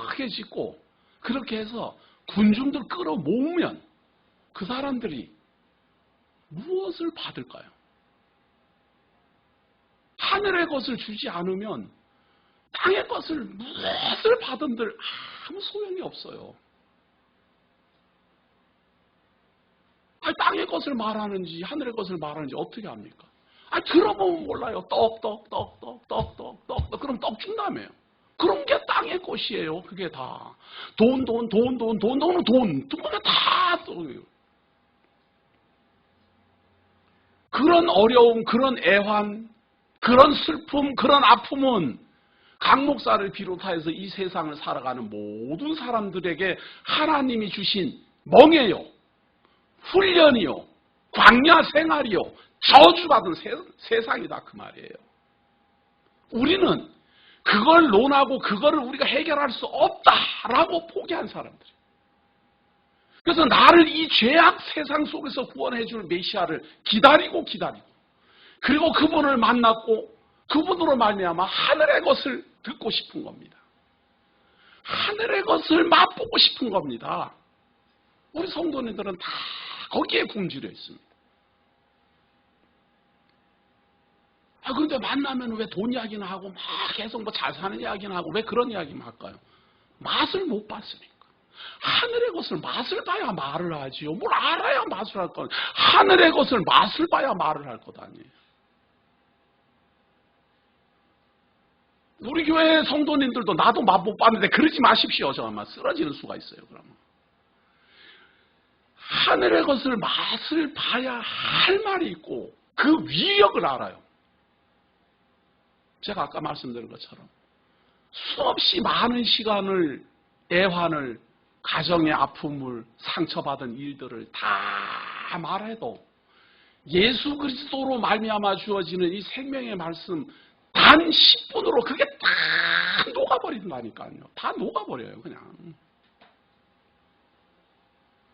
Speaker 1: 크게 짓고 그렇게 해서 군중들 끌어모으면 그 사람들이 무엇을 받을까요? 하늘의 것을 주지 않으면 땅의 것을 무엇을 받은들 아무 소용이 없어요. 아니, 땅의 것을 말하는지 하늘의 것을 말하는지 어떻게 합니까? 아니, 들어보면 몰라요. 떡. 그럼 떡 준다며요. 그런 게 땅의 것이에요. 그게 다. 돈은 돈. 그게 다 떡이에요. 그런 어려움, 그런 애환, 그런 슬픔, 그런 아픔은 강 목사를 비롯해서 이 세상을 살아가는 모든 사람들에게 하나님이 주신 멍에요. 훈련이요, 광야 생활이요, 저주받은 세상이다 그 말이에요. 우리는 그걸 논하고 그거를 우리가 해결할 수 없다라고 포기한 사람들이에요. 그래서 나를 이 죄악 세상 속에서 구원해 줄 메시아를 기다리고 그리고 그분을 만났고 그분으로 말미암아 하늘의 것을 듣고 싶은 겁니다. 하늘의 것을 맛보고 싶은 겁니다. 우리 성도님들은 다 거기에 굶주려 있습니다. 그런데 만나면 왜 돈 이야기나 하고 막 계속 뭐 잘 사는 이야기나 하고 왜 그런 이야기만 할까요? 맛을 못 봤으니까. 하늘의 것을 맛을 봐야 말을 하지요. 뭘 알아야 맛을 할 거. 하늘의 것을 맛을 봐야 말을 할 것 아니에요. 우리 교회 성도님들도 나도 맛 못 봤는데 그러지 마십시오. 정말 쓰러지는 수가 있어요. 그러면. 하늘의 것을 맛을 봐야 할 말이 있고 그 위력을 알아요. 제가 아까 말씀드린 것처럼 수없이 많은 시간을 애환을 가정의 아픔을 상처받은 일들을 다 말해도 예수 그리스도로 말미암아 주어지는 이 생명의 말씀 단 10분으로 그게 다 녹아버린다니까요. 다 녹아버려요 그냥.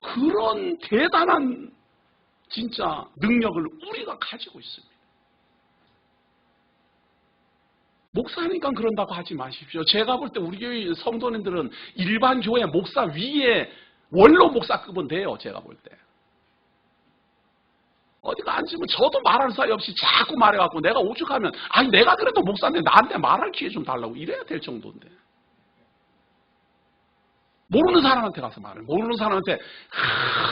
Speaker 1: 그런 대단한 진짜 능력을 우리가 가지고 있습니다. 목사니까 그런다고 하지 마십시오. 제가 볼 때 우리 교회 성도님들은 일반 교회 목사 위에 원로 목사급은 돼요. 제가 볼 때. 어디가 앉으면 저도 말할 사이 없이 자꾸 말해갖고 내가 오죽하면 아니 내가 그래도 목사인데 나한테 말할 기회 좀 달라고 이래야 될 정도인데. 모르는 사람한테 가서 말해. 모르는 사람한테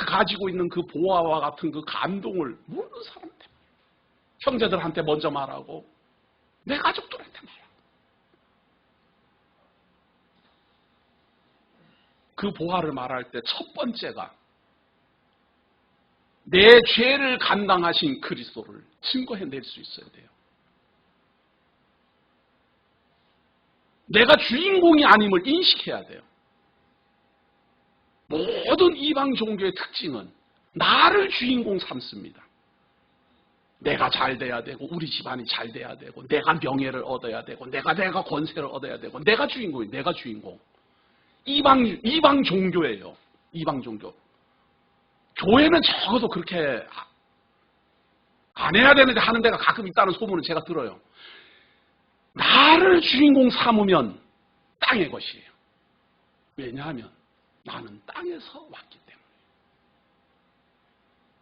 Speaker 1: 가지고 있는 그 보화와 같은 그 감동을 모르는 사람한테 말해. 형제들한테 먼저 말하고 내 가족들한테 말하고. 그 보화를 말할 때 첫 번째가 내 죄를 감당하신 그리스도를 증거해낼 수 있어야 돼요. 내가 주인공이 아님을 인식해야 돼요. 모든 이방 종교의 특징은 나를 주인공 삼습니다. 내가 잘 돼야 되고 우리 집안이 잘 돼야 되고 내가 명예를 얻어야 되고 내가 권세를 얻어야 되고 내가 주인공이에요. 내가 주인공. 이방 종교예요. 이방 종교. 교회는 적어도 그렇게 안 해야 되는데 하는 데가 가끔 있다는 소문은 제가 들어요. 나를 주인공 삼으면 땅의 것이에요. 왜냐하면 나는 땅에서 왔기 때문에.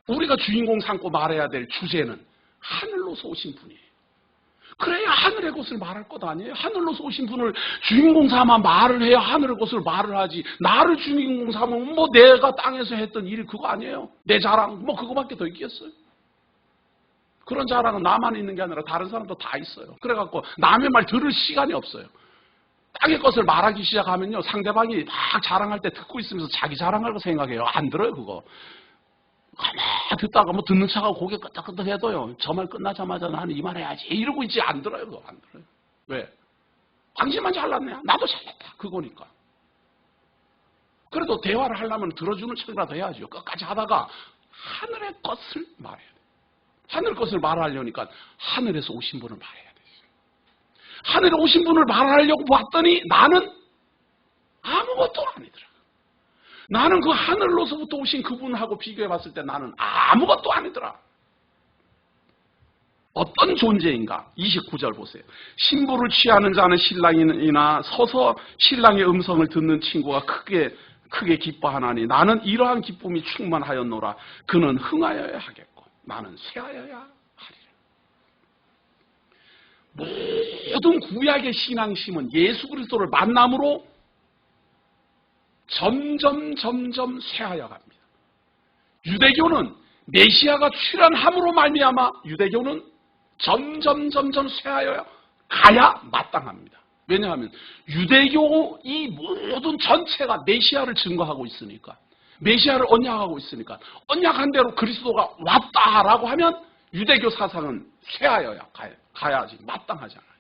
Speaker 1: 우리가 주인공 삼고 말해야 될 주제는 하늘로서 오신 분이에요. 그래야 하늘의 것을 말할 것 아니에요. 하늘로서 오신 분을 주인공 삼아 말을 해야 하늘의 것을 말을 하지. 나를 주인공 삼으면 뭐 내가 땅에서 했던 일 그거 아니에요. 내 자랑 뭐 그거밖에 더 있겠어요. 그런 자랑은 나만 있는 게 아니라 다른 사람도 다 있어요. 그래갖고 남의 말 들을 시간이 없어요. 땅의 것을 말하기 시작하면요. 상대방이 막 자랑할 때 듣고 있으면서 자기 자랑하려고 생각해요. 안 들어요 그거. 가만히 듣다가 뭐 듣는 척하고 고개 끄덕끄덕 해도요. 저 말 끝나자마자 나는 이 말 해야지 이러고 있지. 안 들어요 그거. 안 들어요. 왜? 당신만 잘났네. 나도 잘났다. 그거니까. 그래도 대화를 하려면 들어주는 척이라도 해야죠. 끝까지 하다가 하늘의 것을 말해야 돼요. 하늘 것을 말하려니까 하늘에서 오신 분을 말해야 돼요. 하늘에 오신 분을 말하려고 봤더니 나는 아무것도 아니더라. 나는 그 하늘로서부터 오신 그분하고 비교해 봤을 때 나는 아무것도 아니더라. 어떤 존재인가? 29절 보세요. 신부를 취하는 자는 신랑이나 서서 신랑의 음성을 듣는 친구가 크게 기뻐하나니 나는 이러한 기쁨이 충만하였노라. 그는 흥하여야 하겠고 나는 쇠하여야 하리라. 모든 구약의 신앙심은 예수 그리스도를 만남으로 점점 쇠하여 갑니다. 유대교는 메시아가 출현함으로 말미암아 유대교는 점점 쇠하여 가야 마땅합니다. 왜냐하면 유대교 이 모든 전체가 메시아를 증거하고 있으니까 메시아를 언약하고 있으니까 언약한 대로 그리스도가 왔다라고 하면 유대교 사상은 쇠하여야 가야지 마땅하잖아요.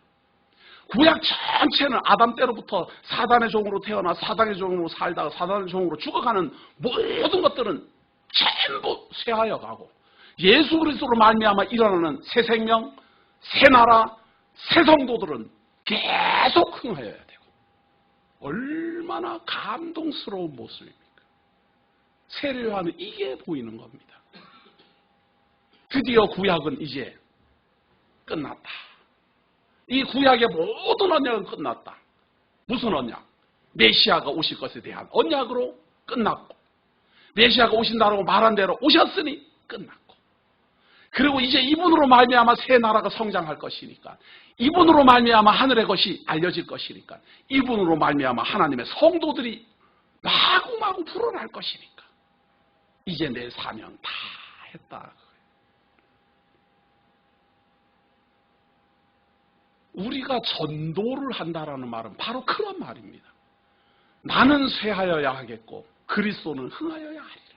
Speaker 1: 구약 전체는 아담 때로부터 사단의 종으로 태어나 사단의 종으로 살다가 사단의 종으로 죽어가는 모든 것들은 전부 쇠하여 가고 예수 그리스도로 말미암아 일어나는 새 생명, 새 나라, 새 성도들은 계속 흥하여야 되고 얼마나 감동스러운 모습입니까? 세례요한은 이게 보이는 겁니다. 드디어 구약은 이제 끝났다. 이 구약의 모든 언약은 끝났다. 무슨 언약? 메시아가 오실 것에 대한 언약으로 끝났고 메시아가 오신다고 말한 대로 오셨으니 끝났고 그리고 이제 이분으로 말미암아 새 나라가 성장할 것이니까 이분으로 말미암아 하늘의 것이 알려질 것이니까 이분으로 말미암아 하나님의 성도들이 마구마구 불어날 것이니까 이제 내 사명 다 했다. 우리가 전도를 한다라는 말은 바로 그런 말입니다. 나는 쇠하여야 하겠고 그리스도는 흥하여야 하리라.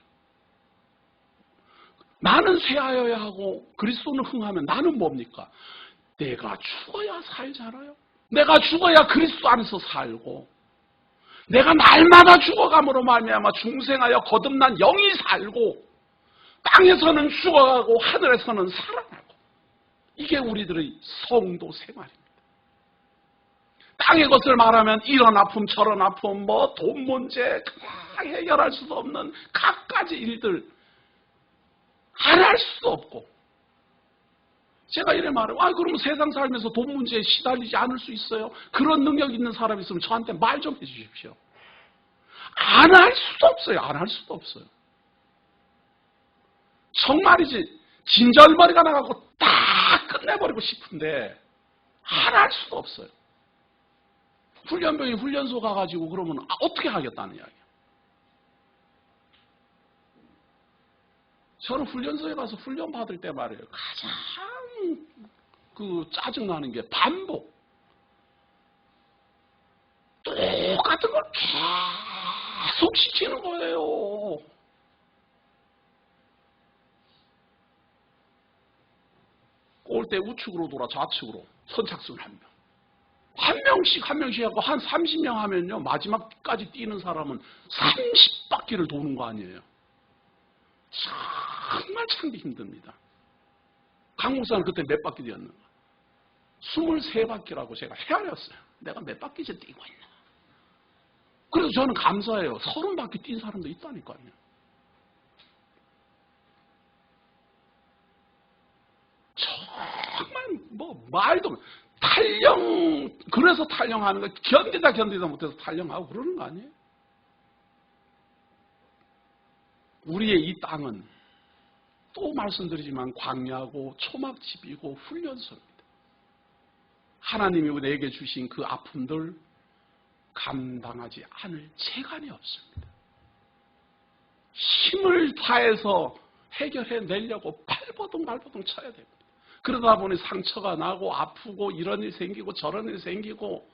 Speaker 1: 나는 쇠하여야 하고 그리스도는 흥하면 나는 뭡니까? 내가 죽어야 살잖아요. 내가 죽어야 그리스도 안에서 살고 내가 날마다 죽어감으로 말미암아 중생하여 거듭난 영이 살고 땅에서는 죽어가고 하늘에서는 살아나고 이게 우리들의 성도 생활입니다. 땅의 것을 말하면 이런 아픔 저런 아픔 뭐 돈 문제 해결할 수도 없는 갖가지 일들 안 할 수도 없고 제가 이래 말해요. 그러면 세상 살면서 돈 문제에 시달리지 않을 수 있어요? 그런 능력 있는 사람이 있으면 저한테 말 좀 해주십시오. 안 할 수도 없어요. 안 할 수도 없어요. 정말이지 진절머리가 나가고 다 끝내버리고 싶은데 안 할 수도 없어요. 훈련병이 훈련소 가가지고 그러면 어떻게 하겠다는 이야기야. 저는 훈련소에 가서 훈련 받을 때 말이에요. 가장 짜증나는 게 반복. 똑같은 걸 계속 시키는 거예요. 올 때 우측으로 돌아 좌측으로 선착순 한 명. 한 명씩 하고 한 30명 하면요. 마지막까지 뛰는 사람은 30바퀴를 도는 거 아니에요. 정말 참기 힘듭니다. 강 목사는 그때 몇 바퀴 뛰었는가? 23바퀴라고 제가 헤아렸어요. 내가 몇 바퀴째 뛰고 있나. 그래서 저는 감사해요. 30바퀴 뛴 사람도 있다니까요. 정말 말도 그래서 탈영하는 거 견디다 못해서 탈영하고 그러는 거 아니에요? 우리의 이 땅은 또 말씀드리지만 광야고 초막집이고 훈련소입니다. 하나님이 내게 주신 그 아픔들 감당하지 않을 재간이 없습니다. 힘을 다해서 해결해내려고 발버둥 쳐야 됩니다. 그러다 보니 상처가 나고 아프고 이런 일이 생기고 저런 일이 생기고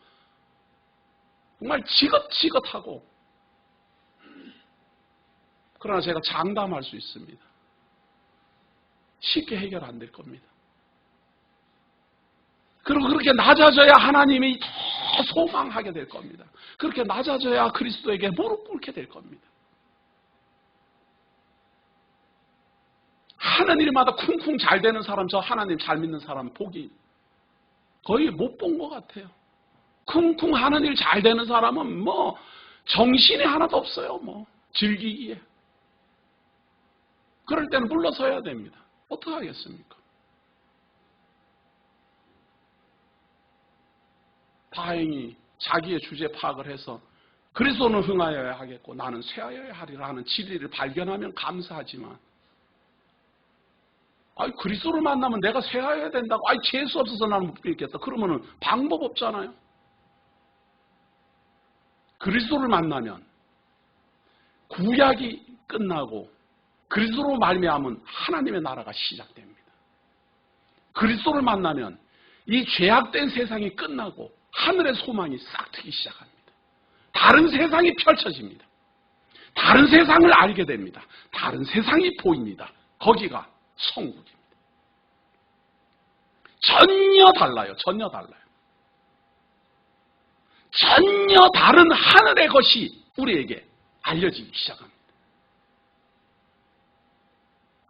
Speaker 1: 정말 지긋지긋하고, 그러나 제가 장담할 수 있습니다. 쉽게 해결 안 될 겁니다. 그리고 그렇게 낮아져야 하나님이 더 소망하게 될 겁니다. 그렇게 낮아져야 그리스도에게 무릎 꿇게 될 겁니다. 하는 일마다 쿵쿵 잘 되는 사람, 저 하나님 잘 믿는 사람 보기 거의 못 본 것 같아요. 쿵쿵 하는 일 잘 되는 사람은 정신이 하나도 없어요. 즐기기에. 그럴 때는 물러서야 됩니다. 어떻게 하겠습니까? 다행히 자기의 주제 파악을 해서 그리스도는 흥하여야 하겠고 나는 쇠하여야 하리라 하는 진리를 발견하면 감사하지만, 그리스도를 만나면 내가 쇠하여야 된다고, 재수 없어서 나는 못 믿겠다. 그러면은 방법 없잖아요. 그리스도를 만나면 구약이 끝나고 그리스도로 말미암은 하나님의 나라가 시작됩니다. 그리스도를 만나면 이 죄악된 세상이 끝나고 하늘의 소망이 싹 트기 시작합니다. 다른 세상이 펼쳐집니다. 다른 세상을 알게 됩니다. 다른 세상이 보입니다. 거기가 천국입니다. 전혀 달라요. 전혀 다른 하늘의 것이 우리에게 알려지기 시작합니다.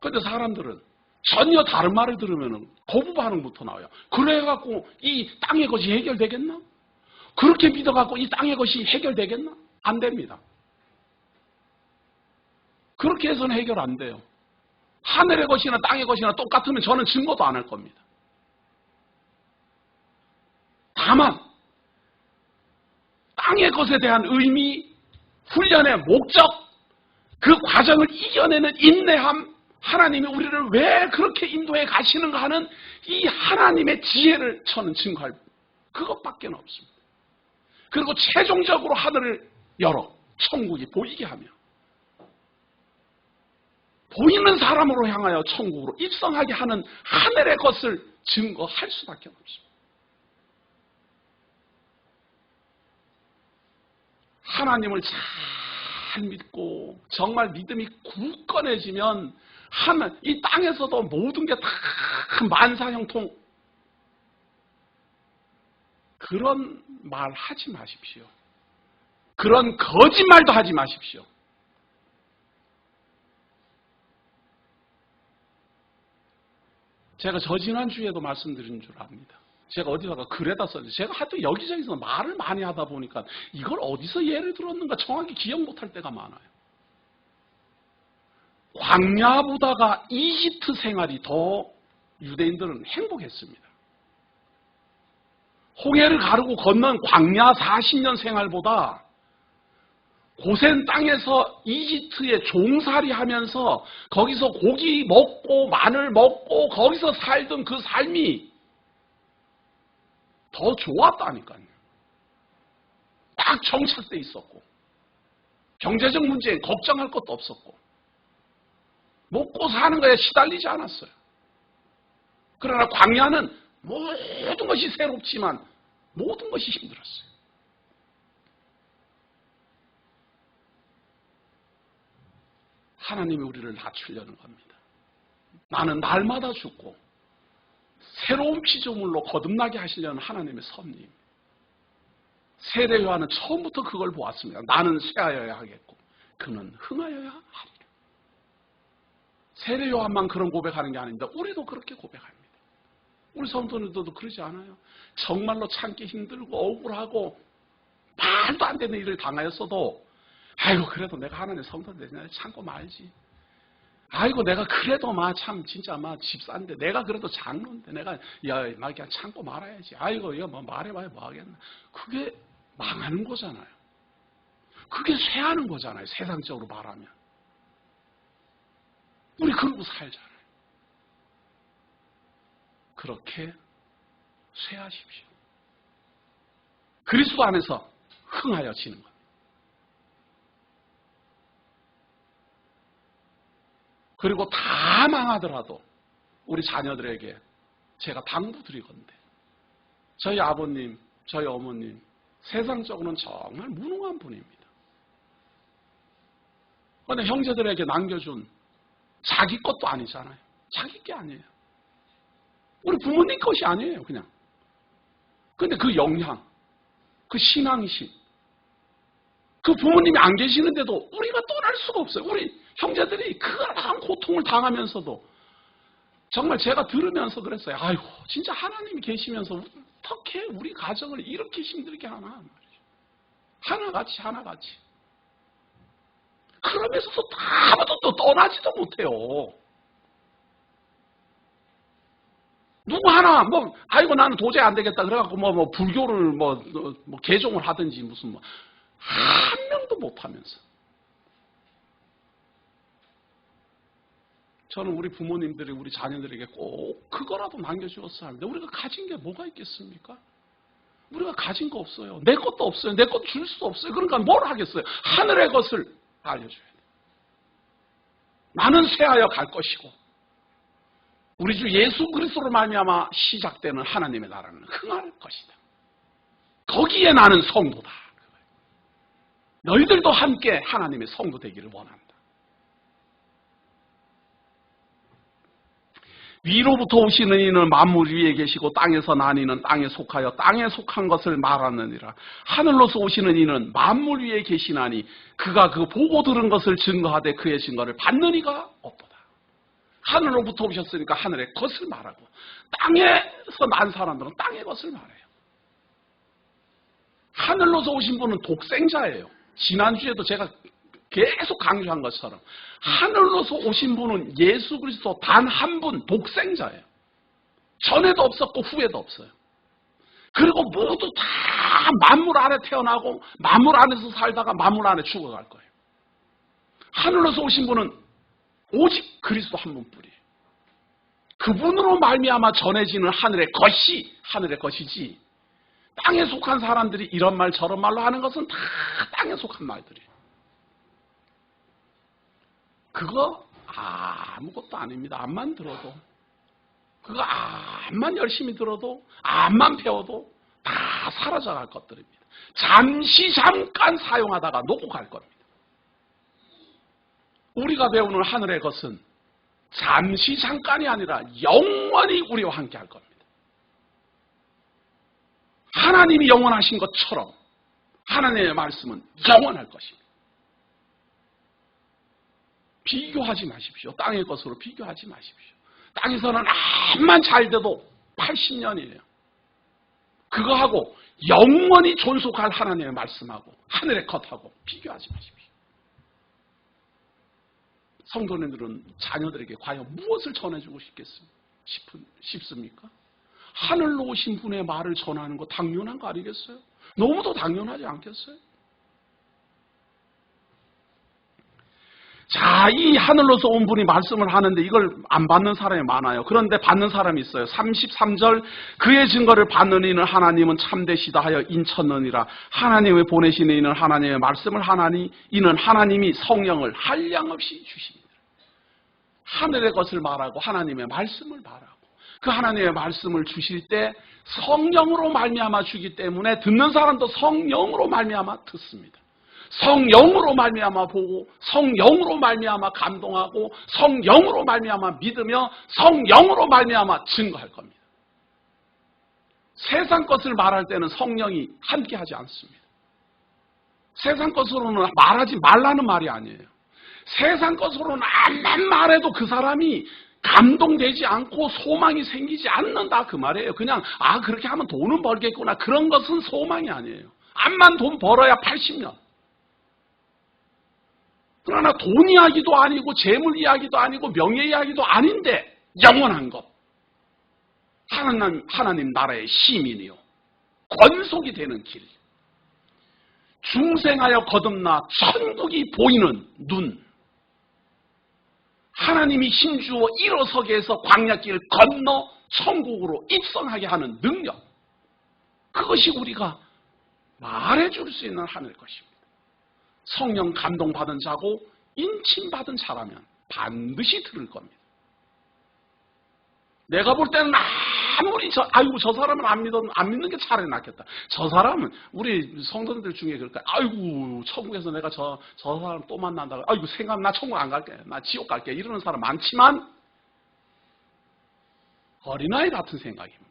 Speaker 1: 그런데 사람들은 전혀 다른 말을 들으면 거부 반응부터 나와요. 그래갖고 이 땅의 것이 해결되겠나? 그렇게 믿어갖고 이 땅의 것이 해결되겠나? 안 됩니다. 그렇게 해서는 해결 안 돼요. 하늘의 것이나 땅의 것이나 똑같으면 저는 증거도 안 할 겁니다. 다만 땅의 것에 대한 의미, 훈련의 목적, 그 과정을 이겨내는 인내함, 하나님이 우리를 왜 그렇게 인도해 가시는가 하는 이 하나님의 지혜를 저는 증거할 그것밖에 없습니다. 그리고 최종적으로 하늘을 열어 천국이 보이게 하며 보이는 사람으로 향하여 천국으로 입성하게 하는 하늘의 것을 증거할 수밖에 없습니다. 하나님을 잘 믿고 정말 믿음이 굳건해지면 이 땅에서도 모든 게 다 만사형통, 그런 말 하지 마십시오. 그런 거짓말도 하지 마십시오. 제가 지난주에도 말씀드린 줄 압니다. 제가 어디다가 글에다 썼는데 제가 하여튼 여기저기서 말을 많이 하다 보니까 이걸 어디서 예를 들었는가 정확히 기억 못할 때가 많아요. 광야보다가 이집트 생활이 더 유대인들은 행복했습니다. 홍해를 가르고 건넌 광야 40년 생활보다 고센 땅에서 이집트에 종살이 하면서 거기서 고기 먹고 마늘 먹고 거기서 살던 그 삶이 더 좋았다니까요. 딱 정착돼 있었고 경제적 문제에 걱정할 것도 없었고 먹고 사는 거에 시달리지 않았어요. 그러나 광야는 모든 것이 새롭지만 모든 것이 힘들었어요. 하나님이 우리를 낮추려는 겁니다. 나는 날마다 죽고 새로운 피조물로 거듭나게 하시려는 하나님의 섭리. 세례 요한은 처음부터 그걸 보았습니다. 나는 쇠하여야 하겠고 그는 흥하여야 하리라. 세례 요한만 그런 고백하는 게 아닙니다. 우리도 그렇게 고백합니다. 우리 성도들도 그러지 않아요. 정말로 참기 힘들고 억울하고 말도 안 되는 일을 당하였어도 아이고 그래도 내가 하나님의 성도인데 참고 말지. 아이고 내가 그래도 참 진짜 집사인데 내가 그래도 장로인데 내가 그냥 참고 말아야지. 아이고 이거 말해봐야 뭐하겠나. 그게 망하는 거잖아요. 그게 쇠하는 거잖아요. 세상적으로 말하면. 우리 그러고 살잖아요. 그렇게 쇠하십시오. 그리스도 안에서 흥하여지는 것. 그리고 다 망하더라도 우리 자녀들에게 제가 당부드리건대 저희 아버님, 저희 어머님 세상적으로는 정말 무능한 분입니다. 그런데 형제들에게 남겨준 자기 것도 아니잖아요. 자기 게 아니에요. 우리 부모님 것이 아니에요. 그냥. 그런데 그 영향, 그 신앙심, 그 부모님이 안 계시는데도 우리가 떠날 수가 없어요. 우리 형제들이 그런 고통을 당하면서도 정말 제가 들으면서 그랬어요. 아이고 진짜 하나님이 계시면서 어떻게 우리 가정을 이렇게 힘들게 하나. 하나같이. 그러면서도 아무도 또 떠나지도 못해요. 누구 하나 아이고 나는 도저히 안 되겠다 그래갖고 불교를 개종을 하든지 무슨 한 명도 못하면서. 저는 우리 부모님들이 우리 자녀들에게 꼭 그거라도 남겨주었어야 하는데 우리가 가진 게 뭐가 있겠습니까? 우리가 가진 거 없어요. 내 것도 없어요. 내 것 줄 수도 없어요. 그러니까 뭘 하겠어요? 하늘의 것을 알려줘야 돼요. 나는 쇠하여 갈 것이고 우리 주 예수 그리스도로 말미암아 시작되는 하나님의 나라는 흥할 것이다. 거기에 나는 성도다. 너희들도 함께 하나님의 성도 되기를 원한다. 위로부터 오시는 이는 만물 위에 계시고 땅에서 난 이는 땅에 속하여 땅에 속한 것을 말하느니라. 하늘로서 오시는 이는 만물 위에 계시나니 그가 그 보고 들은 것을 증거하되 그의 증거를 받는 이가 없도다. 하늘로부터 오셨으니까 하늘의 것을 말하고 땅에서 난 사람들은 땅의 것을 말해요. 하늘로서 오신 분은 독생자예요. 지난주에도 제가 계속 강조한 것처럼 하늘로서 오신 분은 예수 그리스도 단 한 분 독생자예요. 전에도 없었고 후에도 없어요. 그리고 모두 다 만물 안에 태어나고 만물 안에서 살다가 만물 안에 죽어갈 거예요. 하늘로서 오신 분은 오직 그리스도 한 분뿐이에요. 그분으로 말미암아 전해지는 하늘의 것이지 땅에 속한 사람들이 이런 말 저런 말로 하는 것은 다 땅에 속한 말들이에요. 그거 아무것도 아닙니다. 암만 들어도. 그거 암만 열심히 들어도 암만 배워도 다 사라져갈 것들입니다. 잠깐 사용하다가 놓고 갈 겁니다. 우리가 배우는 하늘의 것은 잠깐이 아니라 영원히 우리와 함께 할 겁니다. 하나님이 영원하신 것처럼 하나님의 말씀은 영원할 것입니다. 비교하지 마십시오. 땅의 것으로 비교하지 마십시오. 땅에서는 암만 잘 돼도 80년이에요. 그거하고 영원히 존속할 하나님의 말씀하고 하늘의 것하고 비교하지 마십시오. 성도님들은 자녀들에게 과연 무엇을 전해주고 싶습니까? 하늘로 오신 분의 말을 전하는 거 당연한 거 아니겠어요? 너무도 당연하지 않겠어요? 자, 이 하늘로서 온 분이 말씀을 하는데 이걸 안 받는 사람이 많아요. 그런데 받는 사람이 있어요. 33절 그의 증거를 받는 이는 하나님은 참되시다 하여 인쳤느니라. 하나님을 보내시는 이는 하나님의 말씀을 하나니 이는 하나님이 성령을 한량없이 주십니다. 하늘의 것을 말하고 하나님의 말씀을 말하고 그 하나님의 말씀을 주실 때 성령으로 말미암아 주기 때문에 듣는 사람도 성령으로 말미암아 듣습니다. 성령으로 말미암아 보고 성령으로 말미암아 감동하고 성령으로 말미암아 믿으며 성령으로 말미암아 증거할 겁니다. 세상 것을 말할 때는 성령이 함께하지 않습니다. 세상 것으로는 말하지 말라는 말이 아니에요. 세상 것으로는 암만 말해도 그 사람이 감동되지 않고 소망이 생기지 않는다 그 말이에요. 그냥 그렇게 하면 돈은 벌겠구나 그런 것은 소망이 아니에요. 암만 돈 벌어야 80년. 그러나 돈 이야기도 아니고 재물 이야기도 아니고 명예 이야기도 아닌데 영원한 것. 하나님 나라의 시민이요. 권속이 되는 길. 중생하여 거듭나 천국이 보이는 눈. 하나님이 힘주어 일어서게 해서 광야길을 건너 천국으로 입성하게 하는 능력. 그것이 우리가 말해줄 수 있는 하늘 것입니다. 성령 감동받은 자고 인침받은 자라면 반드시 들을 겁니다. 내가 볼 때는 아무리 저 사람은 안 믿는 게 차라리 낫겠다. 저 사람은 우리 성도들 중에 그럴까? 천국에서 내가 저 사람 또 만난다. 생각 나 천국 안 갈게. 나 지옥 갈게. 이러는 사람 많지만 어린아이 같은 생각입니다.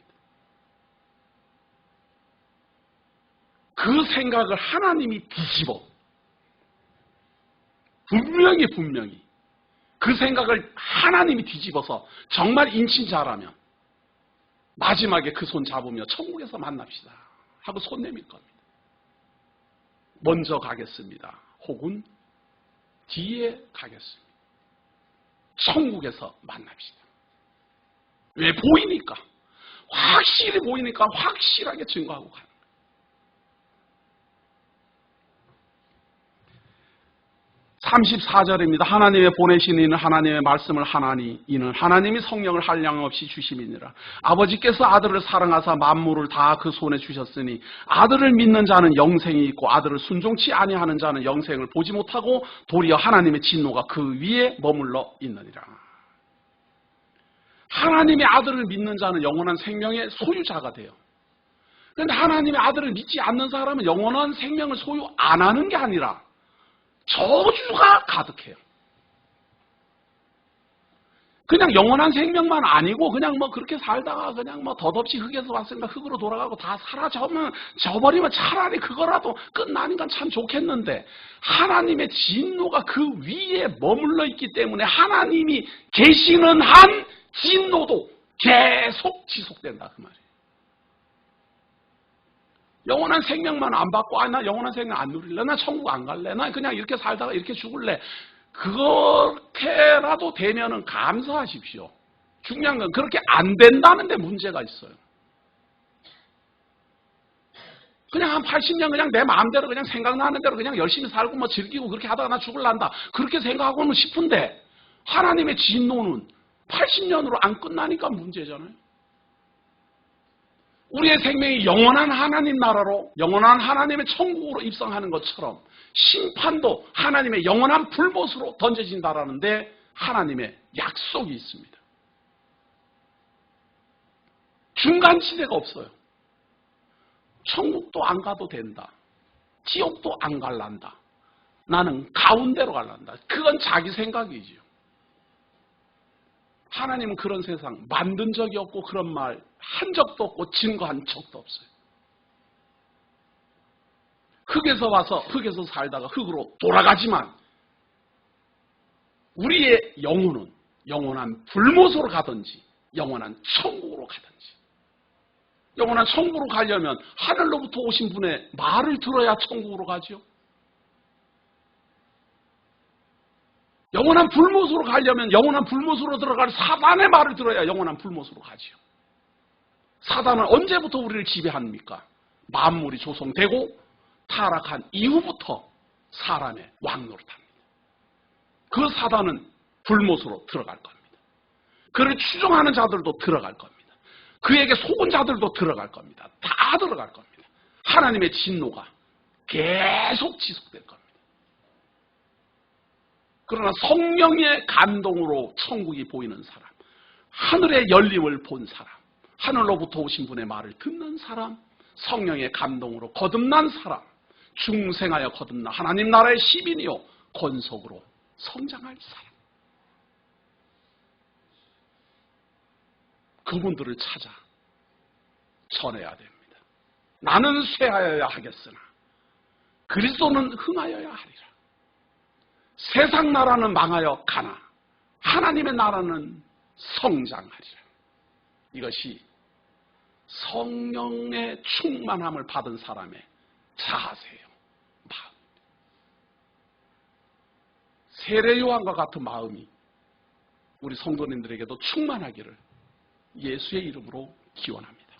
Speaker 1: 그 생각을 하나님이 뒤집어 분명히 그 생각을 하나님이 뒤집어서 정말 인친자라면 마지막에 그 손 잡으며 천국에서 만납시다 하고 손 내밀 겁니다. 먼저 가겠습니다. 혹은 뒤에 가겠습니다. 천국에서 만납시다. 왜? 보이니까. 확실히 보이니까 확실하게 증거하고 가는 거예요. 34절입니다. 하나님의 보내신 이는 하나님의 말씀을 하나니 이는 하나님이 성령을 한량없이 주심이니라. 아버지께서 아들을 사랑하사 만물을 다 그 손에 주셨으니 아들을 믿는 자는 영생이 있고 아들을 순종치 아니하는 자는 영생을 보지 못하고 도리어 하나님의 진노가 그 위에 머물러 있느니라. 하나님의 아들을 믿는 자는 영원한 생명의 소유자가 돼요. 그런데 하나님의 아들을 믿지 않는 사람은 영원한 생명을 소유 안 하는 게 아니라 저주가 가득해요. 그냥 영원한 생명만 아니고 그냥 그렇게 살다가 그냥 덧없이 흙에서 왔으니까 흙으로 돌아가고 다 사라져버리면 차라리 그거라도 끝나니까 참 좋겠는데 하나님의 진노가 그 위에 머물러 있기 때문에 하나님이 계시는 한 진노도 계속 지속된다 그 말이에요. 영원한 생명만 안 받고 나 영원한 생명 안 누릴래? 나 천국 안 갈래? 나 그냥 이렇게 살다가 이렇게 죽을래? 그렇게라도 되면은 감사하십시오. 중요한 건 그렇게 안 된다는 데 문제가 있어요. 그냥 한 80년 그냥 내 마음대로 그냥 생각나는 대로 그냥 열심히 살고 즐기고 그렇게 하다가 나 죽을란다. 그렇게 생각하고는 싶은데 하나님의 진노는 80년으로 안 끝나니까 문제잖아요. 우리의 생명이 영원한 하나님 나라로 영원한 하나님의 천국으로 입성하는 것처럼 심판도 하나님의 영원한 불못으로 던져진다라는데 하나님의 약속이 있습니다. 중간지대가 없어요. 천국도 안 가도 된다. 지옥도 안 갈란다. 나는 가운데로 갈란다. 그건 자기 생각이지요. 하나님은 그런 세상 만든 적이 없고 그런 말 한 적도 없고 증거한 적도 없어요. 흙에서 와서 흙에서 살다가 흙으로 돌아가지만 우리의 영혼은 영원한 불못으로 가든지 영원한 천국으로 가든지 영원한 천국으로 가려면 하늘로부터 오신 분의 말을 들어야 천국으로 가죠. 영원한 불못으로 가려면 영원한 불못으로 들어갈 사단의 말을 들어야 영원한 불못으로 가지요. 사단은 언제부터 우리를 지배합니까? 만물이 조성되고 타락한 이후부터 사람의 왕노릇합니다. 그 사단은 불못으로 들어갈 겁니다. 그를 추종하는 자들도 들어갈 겁니다. 그에게 속은 자들도 들어갈 겁니다. 다 들어갈 겁니다. 하나님의 진노가 계속 지속될 겁니다. 그러나 성령의 감동으로 천국이 보이는 사람, 하늘의 열림을 본 사람, 하늘로부터 오신 분의 말을 듣는 사람, 성령의 감동으로 거듭난 사람, 중생하여 거듭나 하나님 나라의 시민이요 권속으로 성장할 사람, 그분들을 찾아 전해야 됩니다. 나는 쇠하여야 하겠으나 그리스도는 흥하여야 하리라. 세상 나라는 망하여 가나 하나님의 나라는 성장하리라. 이것이 성령의 충만함을 받은 사람의 자세요. 마음. 세례 요한과 같은 마음이 우리 성도님들에게도 충만하기를 예수의 이름으로 기원합니다.